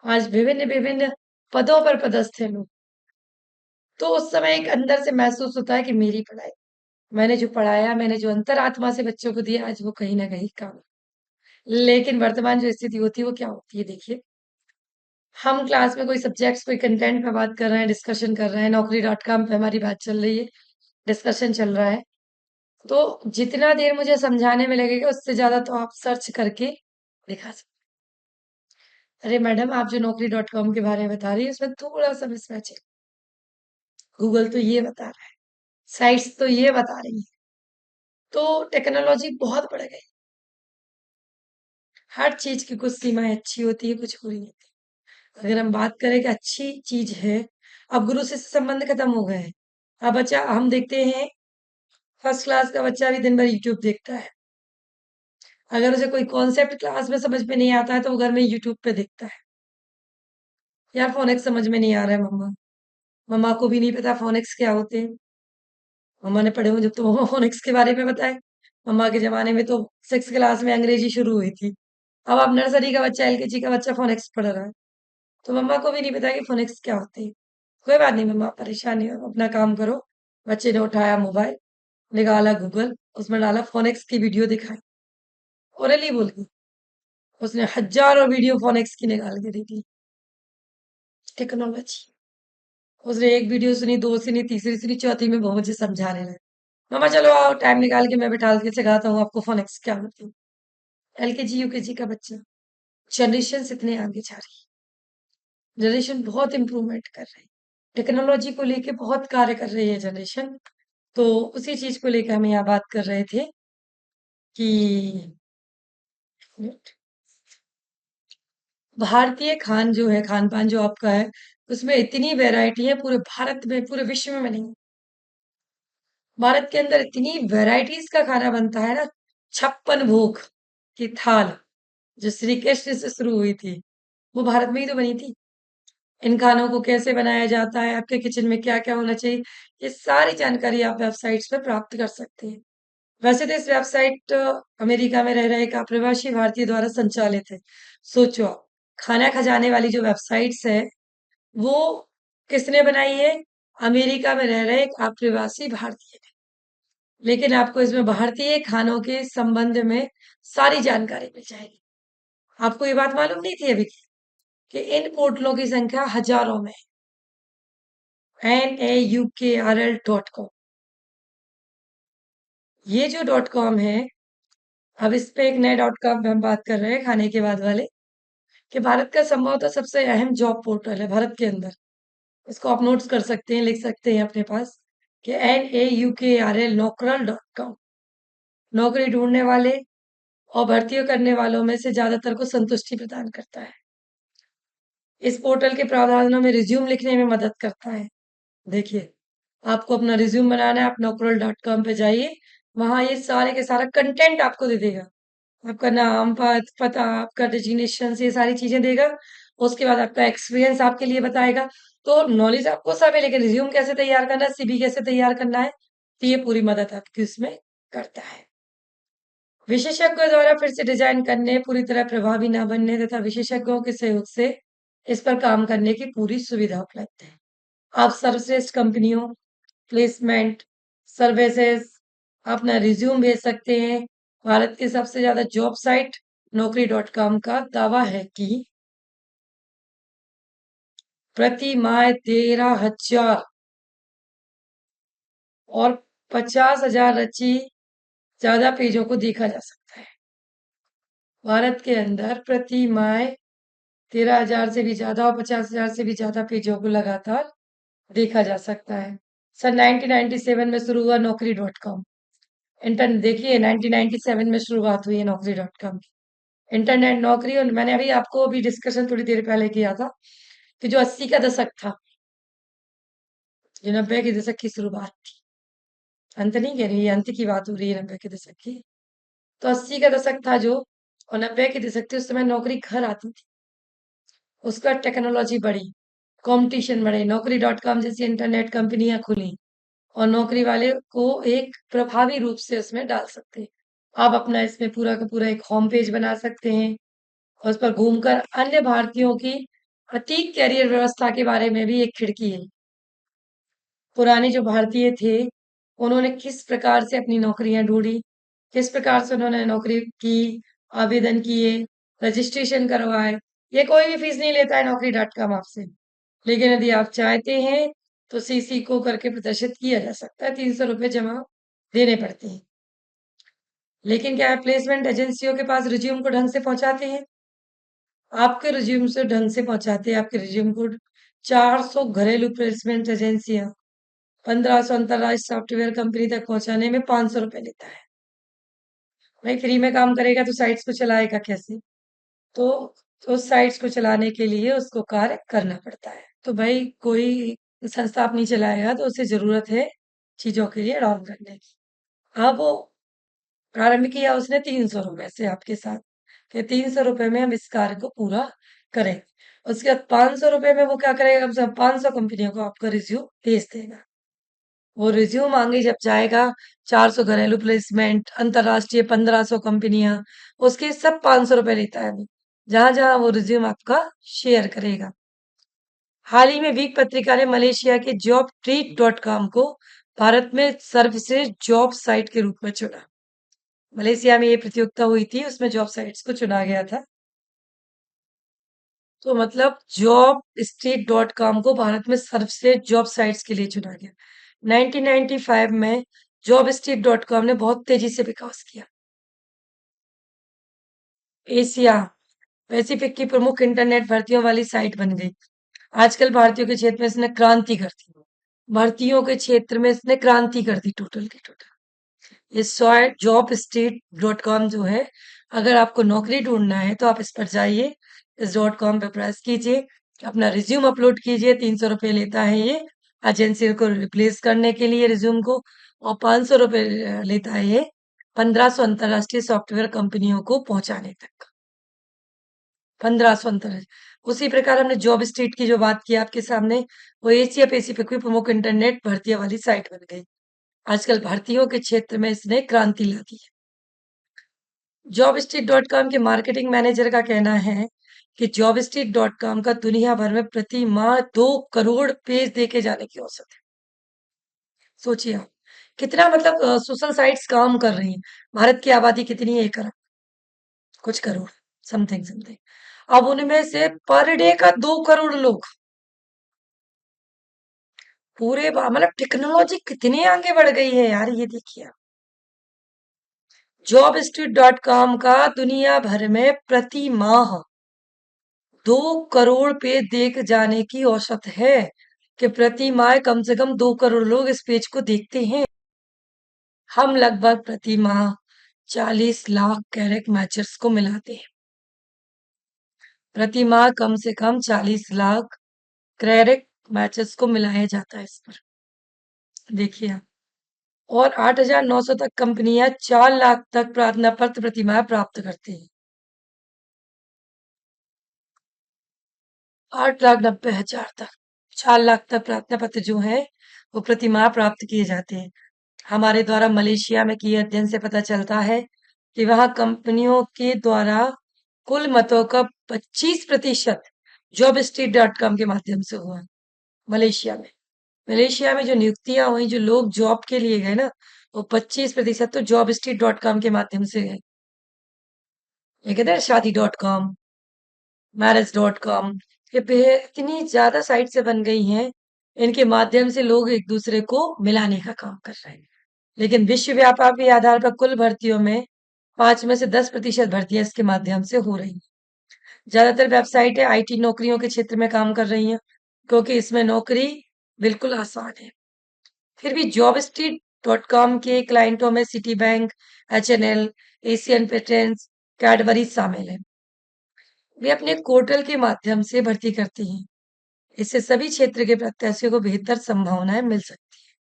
आज विभिन्न-विभिन्न पदों पर पदस्थ हैं लोग। तो उस समय एक अंदर से महसूस होता है कि मेरी पढ़ाई, मैंने जो पढ़ाया, मैंने जो अंतरात्मा से बच्चों को दिया, आज वो कहीं न कहीं काम। लेकिन वर्तमान जो स्थिति होती है, वो क्या होती है देखिए, हम क्लास में कोई सब्जेक्ट्स, कोई कंटेंट पे बात कर रहे हैं, डिस्कशन कर रहे हैं, नौकरी डॉट कॉम पे हमारी बात चल रही है, डिस्कशन चल रहा है। तो जितना देर मुझे समझाने में लगेगा, उससे ज़्यादा तो आप सर्च करके दिखा सकते। अरे मैडम, आप जो नौकरी डॉट कॉम के बारे में बता रही है, उसमें थोड़ा-सा मिसमैच है। गूगल तो ये बता रहा है, साइट्स तो ये बता रही है। तो टेक्नोलॉजी बहुत बढ़ गई। हर चीज़ की कुछ सीमाएँ अच्छी होती है, कुछ बुरी होती है। अगर हम बात करें कि अच्छी चीज़ है, अब गुरु शिष्य संबंध खत्म हो गए हैं। अब बच्चा हम देखते हैं फर्स्ट क्लास का बच्चा भी दिन भर यूट्यूब देखता है। अगर उसे कोई कॉन्सेप्ट क्लास में समझ में नहीं आता है, तो वो घर में यूट्यूब पे देखता है। यार फ़ोनेक्स समझ में नहीं आ रहा है मम्मा। मम्मा को भी नहीं पता फ़ोनेक्स क्या होते हैं। मम्मा ने पढ़े हों जब तो मम्मा फ़ोनेक्स के बारे में बताएँ। मम्मा के ज़माने में तो 6th क्लास में अंग्रेजी शुरू हुई थी। अब आप नर्सरी का बच्चा, एलकेजी का बच्चा फ़ोनेक्स पढ़ रहा है। तो मम्मा को भी नहीं पता कि फ़ोनेक्स क्या होते हैं। कोई बात नहीं मम्मा, परेशान नहीं हो, अपना काम करो। बच्चे ने उठाया मोबाइल, निकाला गूगल, उसमें डाला फ़ोनेक्स की वीडियो दिखाई। ओरली बोल के। उसने हज़ारों वीडियो फ़ोनेक्स की निकाल के दी थी। टेक्नोलॉजी। उसने एक वीडियो सुनी, 2 सुनी, तीसरी सुनी, चौथी में वो मुझे समझाने लगा। मम्मा चलो आओ टाइम निकाल के मैं बिठा के सिखाता हूँ आपको फ़ोनेक्स क्या होती है। एलकेजी, यूकेजी का बच्चा। जनरेशन्स इतने आगे जा रही है। जनरेशन बहुत इम्प्रूवमेंट कर रही है। टेक्नोलॉजी को लेके बहुत कार्य कर रही है जनरेशन। तो उसी चीज़ को लेके हम यहाँ बात कर रहे थे कि भारतीय खान जो है, खान-पान जो आपका है, उसमें इतनी वैरायटी है पूरे भारत में, पूरे विश्व में नहीं। भारत के अंदर इतनी वैराइटीज़ का खाना बनता है ना, 56 भोग की थाल, जो श्री कृष्ण से शुरू हुई थी, वो भारत में ही तो बनी थी। इन खानों को कैसे बनाया जाता है, आपके किचन में क्या-क्या होना चाहिए, ये सारी जानकारी आप वेबसाइट्स पे प्राप्त कर सकते हैं। वैसे तो इस वेबसाइट अमेरिका में रह रहे एक अप्रवासी भारतीय द्वारा संचालित है। सोचो आप, खाना खजाने वाली जो वेबसाइट्स है, वो किसने बनाई है? अमेरिका में रह रहे एक अप्रवासी भारतीय ने। लेकिन आपको इसमें भारतीय खानों के संबंध में सारी जानकारी मिल जाएगी। आपको ये बात मालूम नहीं थी अभी की कि इन पोर्टलों की संख्या हजारों में है। NAUKRL.com ये जो डॉट कॉम है, अब इस पे एक नए डॉट कॉम पे हम बात कर रहे हैं खाने के बाद वाले, कि भारत का संभवतः सबसे अहम जॉब पोर्टल है भारत के अंदर। इसको आप नोट्स कर सकते हैं, लिख सकते हैं अपने पास कि NAUKRL नौकरल.com नौकरी ढूँढने वाले और भर्तियों करने वालों में से ज़्यादातर को संतुष्टि प्रदान करता है। इस पोर्टल के प्रावधानों में रिज्यूम लिखने में मदद करता है। देखिए, आपको अपना रिज्यूम बनाना है, आप नौकरल.com पे जाइए, वहाँ ये सारे के सारा कंटेंट आपको दे देगा। आपका नाम, पता, आपका डेजिग्नेशंस ये सारी चीज़ें देगा। उसके बाद आपका एक्सपीरियंस आपके लिए बताएगा। तो नॉलेज आपको सब है, लेकिन रिज्यूम कैसे तैयार करना है, सीवी कैसे तैयार करना है, तो ये पूरी मदद आपकी उसमें करता है। विशेषज्ञों द्वारा फिर से डिजाइन करने, पूरी तरह प्रभावी ना बनने तथा विशेषज्ञों के सहयोग से इस पर काम करने की पूरी सुविधा उपलब्ध है। आप सर्वश्रेष्ठ कंपनियों, प्लेसमेंट, सर्विसेज अपना रिज्यूम भेज सकते हैं। भारत की सबसे ज़्यादा जॉब साइट नौकरी.com का दावा है कि प्रति माह 13,000 और 50,000 रची ज़्यादा पेजों को देखा जा सकता है। भारत के अंदर प्रति माह 13,000 से भी ज़्यादा और 50,000 से भी ज़्यादा पेजों को लगातार देखा जा सकता है। सन 1997 में शुरू हुआ नौकरी.com। देखिए 1997 में शुरुआत हुई है नौकरी.com की। इंटरनेट नौकरी, और मैंने अभी आपको अभी डिस्कशन थोड़ी देर पहले किया था कि जो 80 का दशक था, जो 90 के दशक की शुरुआत थी, अंत नहीं कह रही, ये अंत की बात हो रही है 90 के दशक की। तो 80 का दशक था जो, और 90 के दशक थे, उस समय नौकरी घर आती थी। उसका टेक्नोलॉजी बढ़ी, कंपटीशन बढ़े, नौकरी.com जैसी इंटरनेट कंपनियां खुली और नौकरी वाले को एक प्रभावी रूप से उसमें डाल सकते हैं। आप अपना इसमें पूरा का पूरा एक होम पेज बना सकते हैं और उस पर घूमकर अन्य भारतीयों की सटीक कैरियर व्यवस्था के बारे में भी एक खिड़की है। पुराने जो भारतीय थे, उन्होंने किस प्रकार से अपनी नौकरियां ढूंढी, किस प्रकार से उन्होंने नौकरी की, आवेदन किए, रजिस्ट्रेशन करवाए। ये कोई भी फीस नहीं लेता है नौकरी.com आपसे, लेकिन यदि आप चाहते हैं तो सीसी को करके प्रदर्शित किया जा सकता है, 300 रुपये जमा देने पड़ते हैं। लेकिन क्या है, प्लेसमेंट एजेंसियों के पास रिज्यूम को ढंग से पहुंचाते हैं? आपके रिज्यूम से ढंग से पहुंचाते हैं आपके रिज्यूम को 400 घरेलू प्लेसमेंट एजेंसियां 1500 अंतरराष्ट्रीय सॉफ्टवेयर कंपनी तक पहुंचाने में 500 रुपए लेता है। भाई फ्री में काम करेगा तो साइट्स को चलाएगा कैसे? तो उस साइट्स को चलाने के लिए उसको कार्य करना पड़ता है। तो भाई कोई संस्था अपनी चलाएगा तो उसे जरूरत है चीजों के लिए डाउन करने की। अब वो प्रारंभ किया उसने 300 रुपए से आपके साथ, कि 300 रुपए में हम इस कार्य को पूरा करें। उसके बाद 500 रुपए में वो क्या करेगा, कम से कम 500 कंपनियों को आपका रिज्यूम भेज देगा। वो रिज्यूम मांगे जब जाएगा, 400 घरेलू प्लेसमेंट, अंतरराष्ट्रीय 1500 कंपनियां, उसके सब 500 रुपए लेता है वो, जहां जहां वो रिज्यूम आपका शेयर करेगा। हाल ही में वीक पत्रिका ने मलेशिया के जॉब ट्रीट.com को भारत में सर्वश्रेष्ठ जॉब साइट के रूप में चुना। मलेशिया में ये प्रतियोगिता हुई थी, उसमें जॉब साइट्स को चुना गया था। तो मतलब जॉब स्ट्रीट.com को भारत में सर्वश्रेष्ठ जॉब साइट्स के लिए चुना गया। 1995 में जॉब स्ट्रीट.com ने बहुत तेजी से विकास किया। एशिया पैसिफिक की प्रमुख इंटरनेट भर्तियों वाली साइट बन गई। आजकल भारतीयों के क्षेत्र में इसने क्रांति कर दी। भर्तियों के क्षेत्र में इसने क्रांति कर दी टोटल की टोटल। ये जॉब स्ट्रीट डॉट कॉम जो है, अगर आपको नौकरी ढूंढना है तो आप इस पर जाइए, इस .com पे प्रेस कीजिए, अपना रिज्यूम अपलोड कीजिए। 300 रुपये लेता है ये एजेंसी को रिप्लेस करने के लिए रिज्यूम को, और 500 रुपये लेता है ये 1500 अंतरराष्ट्रीय सॉफ्टवेयर कंपनियों को पहुंचाने तक। 1500 अंतरराष्ट्रीय। उसी प्रकार हमने जॉब स्ट्रीट की जो बात की आपके सामने, वो एशिया पैसिफिक की प्रमुख इंटरनेट भर्तियों वाली साइट बन गई। आजकल भर्तियों के क्षेत्र में इसने क्रांति ला दी है। जॉबस्ट्रीट.com के मार्केटिंग मैनेजर का कहना है कि जॉबस्ट्रीट.com का दुनिया भर में प्रति माह 2 करोड़ पेज देखे जाने की औसत है। सोचिए आप, कितना मतलब सोशल साइट्स काम कर रही हैं। भारत की आबादी कितनी है? 1 अरब कुछ करोड़, समथिंग समथिंग। अब उनमें से पर डे का 2 करोड़ लोग पूरे मतलब टेक्नोलॉजी कितनी आगे बढ़ गई है यार, ये देखिए आप। जॉबस्ट्रीट.com का दुनिया भर में प्रति माह 2 करोड़ पेज देख जाने की औसत है, कि प्रति माह कम से कम 2 करोड़ लोग इस पेज को देखते हैं। हम लगभग प्रति माह 40 लाख कैरेक्ट मैचर्स को मिलाते हैं। प्रति माह कम से कम 40 लाख कैरेक्ट मैचेस को मिलाया जाता है इस पर, देखिए आप। और 8,900 तक कंपनियां 4 लाख तक प्रार्थना पत्र प्रति माह प्राप्त करती हैं। 8,90,000 तक, 4 लाख तक प्रार्थना पत्र जो है वो प्रति माह प्राप्त किए जाते हैं। हमारे द्वारा मलेशिया में किए अध्ययन से पता चलता है कि वहां कंपनियों के द्वारा कुल मतों का 25% जॉब स्ट्रीट.com के माध्यम से हुआ मलेशिया में। मलेशिया में जो नियुक्तियां हुई, जो लोग जॉब के लिए गए ना, वो 25% तो जॉब स्ट्रीट.com के माध्यम से गए। ये कहते हैं शादी.com, मैरिज.com, ये इतनी ज्यादा साइट से बन गई हैं, इनके माध्यम से लोग एक दूसरे को मिलाने का काम कर रहे हैं। लेकिन विश्व व्यापार के आधार पर कुल भर्तियों में 5 में से 10% भर्तियां इसके माध्यम से हो रही हैं। ज्यादातर वेबसाइटें आईटी नौकरियों के क्षेत्र में काम कर रही हैं, क्योंकि इसमें नौकरी बिल्कुल आसान है। फिर भी जॉबस्ट्रीट.com के क्लाइंटों में Citibank, HNL, Asian Paints, Cadbury शामिल है। वे अपने पोर्टल के माध्यम से भर्ती करती हैं। इससे सभी क्षेत्र के प्रत्याशियों को बेहतर संभावनाएं मिल सकती है।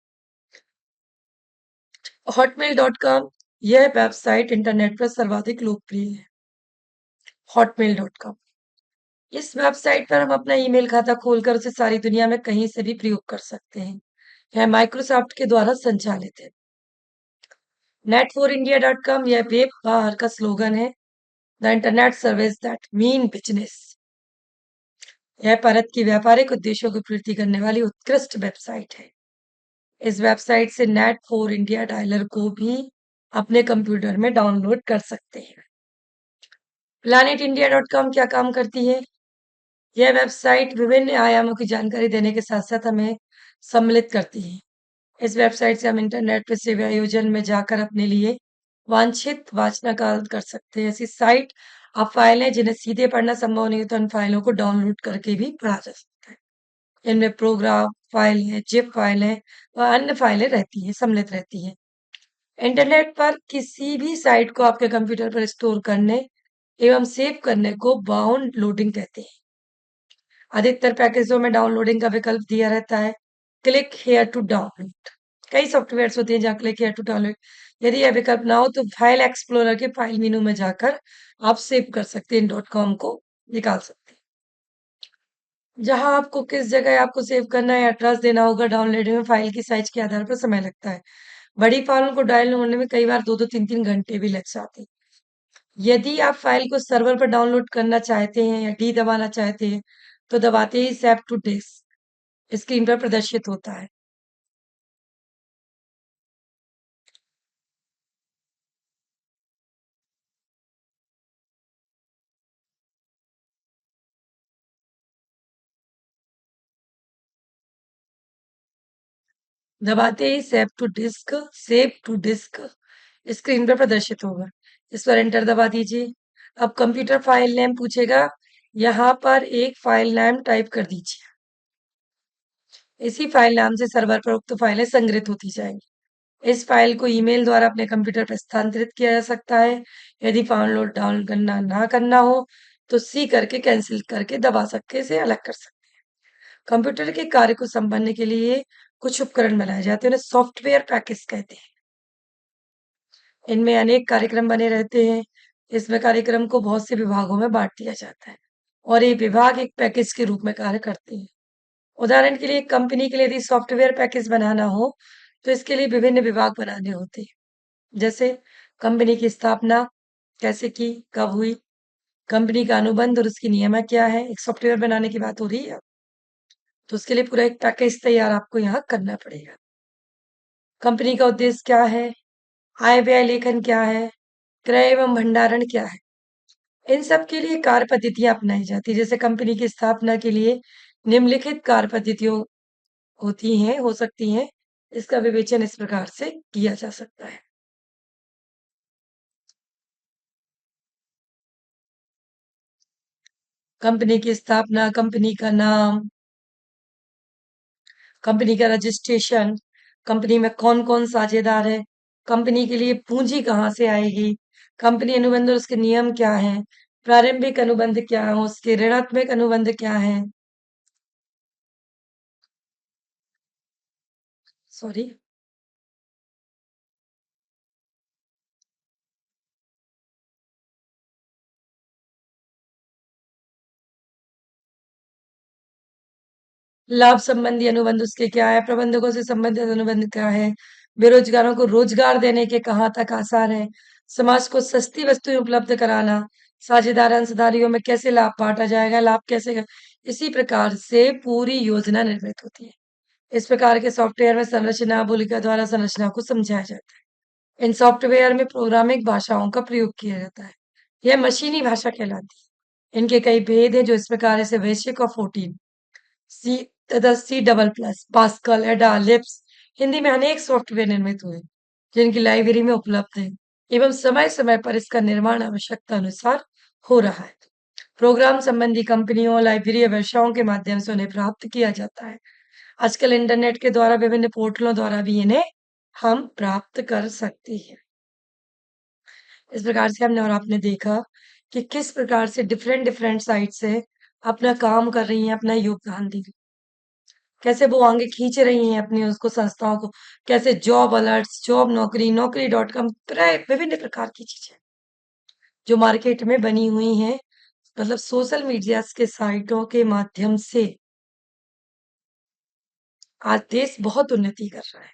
hotmail.com यह वेबसाइट इंटरनेट पर सर्वाधिक लोकप्रिय है। hotmail.com इस वेबसाइट पर हम अपना ईमेल खाता खोलकर उसे सारी दुनिया में कहीं से भी प्रयोग कर सकते हैं। यह माइक्रोसॉफ्ट के द्वारा संचालित है। net4india.com यह वेब बाहर का स्लोगन है। The internet service that mean business. यह भारत की व्यापारिक उद्देश्यों की पूर्ति करने वाली उत्कृष्ट वेबसाइट है। इस वेबसाइट से नेट फॉर इंडिया डायलर को भी अपने कंप्यूटर में डाउनलोड कर सकते हैं। planetindia.com क्या काम करती है? यह वेबसाइट विभिन्न आयामों की जानकारी देने के साथ साथ हमें सम्मिलित करती है। इस वेबसाइट से हम इंटरनेट पर सेवा आयोजन में जाकर अपने लिए वांछित वाचनाकार कर सकते हैं। ऐसी साइट आप फाइलें जिन्हें सीधे पढ़ना संभव नहीं होता, उन फाइलों को डाउनलोड करके भी पढ़ा जा सकता है। इनमें प्रोग्राम फाइलें, जिप फाइलें व अन्य फाइलें रहती हैं, सम्मिलित रहती हैं। इंटरनेट पर किसी भी साइट को आपके कंप्यूटर पर स्टोर करने एवं सेव करने को बाउंड लोडिंग कहते हैं। अधिकतर पैकेजों में डाउनलोडिंग का विकल्प दिया रहता है। Click here to download. कई सॉफ्टवेयर्स होते हैं जहाँ क्लिक हेयर टू डाउनलोड। यदि यह विकल्प ना हो तो फाइल एक्सप्लोरर के फाइल मेनू में जाकर आप सेव कर सकते हैं, .com को निकाल सकते हैं। जहां आपको किस जगह आपको सेव करना है, एड्रेस देना होगा, डाउनलोड में फाइल की साइज के आधार पर समय लगता है। बड़ी फाइलों को डाउनलोड होने में कई बार 2-2 3-3 घंटे भी लग जाते हैं। यदि आप फाइल को सर्वर पर डाउनलोड करना चाहते हैं या डी दबाना चाहते हैं, तो दबाते ही सेव टू डिस्क स्क्रीन पर प्रदर्शित होता है। दबाते ही सेव टू डिस्क स्क्रीन पर प्रदर्शित होगा। इस पर एंटर दबा दीजिए। अब कंप्यूटर फाइल नेम पूछेगा, यहाँ पर एक फाइल नाम टाइप कर दीजिए। इसी फाइल नाम से सर्वर पर उक्त फाइलें संग्रहित होती जाएंगी। इस फाइल को ईमेल द्वारा अपने कंप्यूटर पर स्थानांतरित किया जा सकता है। यदि डाउनलोड डाउन करना ना करना हो तो सी करके कैंसिल करके दबा सकते इसे अलग कर सकते हैं। कंप्यूटर के कार्य को संभालने के लिए कुछ उपकरण बनाए जाते हैं, उन्हें सॉफ्टवेयर पैकेज कहते हैं। इनमें अनेक कार्यक्रम बने रहते हैं। इसमें कार्यक्रम को बहुत से विभागों में बांट दिया जाता है और ये विभाग एक पैकेज के रूप में कार्य करते हैं। उदाहरण के लिए कंपनी के लिए यदि सॉफ्टवेयर पैकेज बनाना हो तो इसके लिए विभिन्न विभाग बनाने होते हैं। जैसे कंपनी की स्थापना कैसे की, कब हुई, कंपनी का अनुबंध और उसकी नियम क्या है। एक सॉफ्टवेयर बनाने की बात हो रही है, तो उसके लिए पूरा एक पैकेज तैयार आपको यहाँ करना पड़ेगा। कंपनी का उद्देश्य क्या है, आय व्यय लेखन क्या है, क्रय एवं भंडारण क्या है। इन सब के लिए कार्य पद्धतियां अपनाई जाती है। जैसे कंपनी की स्थापना के लिए निम्नलिखित कार्य पद्धतियों होती हैं, हो सकती हैं। इसका विवेचन इस प्रकार से किया जा सकता है। कंपनी की स्थापना, कंपनी का नाम, कंपनी का रजिस्ट्रेशन, कंपनी में कौन-कौन साझेदार है, कंपनी के लिए पूंजी कहाँ से आएगी, कंपनी अनुबंध और उसके नियम क्या हैं, प्रारंभिक अनुबंध क्या है, उसके ऋणात्मक अनुबंध क्या है। सॉरी। लाभ संबंधी अनुबंध उसके क्या है, प्रबंधकों से संबंधित अनुबंध क्या है, बेरोजगारों को रोजगार देने के कहाँ तक आसार है, समाज को सस्ती वस्तुएं उपलब्ध कराना, साझेदार अंशधारियों में कैसे लाभ बांटा जाएगा, लाभ कैसे, इसी प्रकार से पूरी योजना निर्मित होती है। इस प्रकार के सॉफ्टवेयर में संरचना भूलिका द्वारा संरचना को समझाया जाता है। इन सॉफ्टवेयर में प्रोग्रामिंग भाषाओं का प्रयोग किया जाता है। यह मशीनी भाषा कहलाती है। इनके कई भेद हैं जो इस प्रकार से बेसिक और 14 सी तथा सी डबल प्लस, पास्कल, एडा, लिप्स। हिंदी में अनेक सॉफ्टवेयर निर्मित हुए जिनकी लाइब्रेरी में उपलब्ध है एवं समय समय पर इसका निर्माण आवश्यकता अनुसार हो रहा है। प्रोग्राम संबंधी कंपनियों, लाइब्रेरी या व्यवसायों के माध्यम से उन्हें प्राप्त किया जाता है। आजकल इंटरनेट के द्वारा विभिन्न पोर्टलों द्वारा भी इन्हें हम प्राप्त कर सकते हैं। इस प्रकार से हमने और आपने देखा कि किस प्रकार से डिफरेंट डिफरेंट साइट से अपना काम कर रही हैं, अपना योगदान दे रही हैं। कैसे वो आगे खींच रही हैं अपनी उसको संस्थाओं को, कैसे जॉब अलर्ट्स, जॉब नौकरी, नौकरी.com विभिन्न प्रकार की चीजें जो मार्केट में बनी हुई हैं, मतलब सोशल मीडिया के साइटों के माध्यम से आज देश बहुत उन्नति कर रहा है।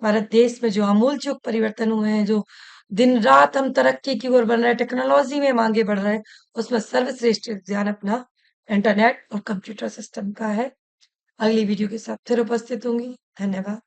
हमारे देश में जो आमूल-चूल परिवर्तन हुए हैं, जो दिन-रात हम तरक्की की ओर बढ़ रहे हैं, टेक्नोलॉजी में हम आगे बढ़ रहे हैं, उसमें सर्वश्रेष्ठ योगदान अपना इंटरनेट और कंप्यूटर सिस्टम का है। अगली वीडियो के साथ फिर उपस्थित होंगी। धन्यवाद।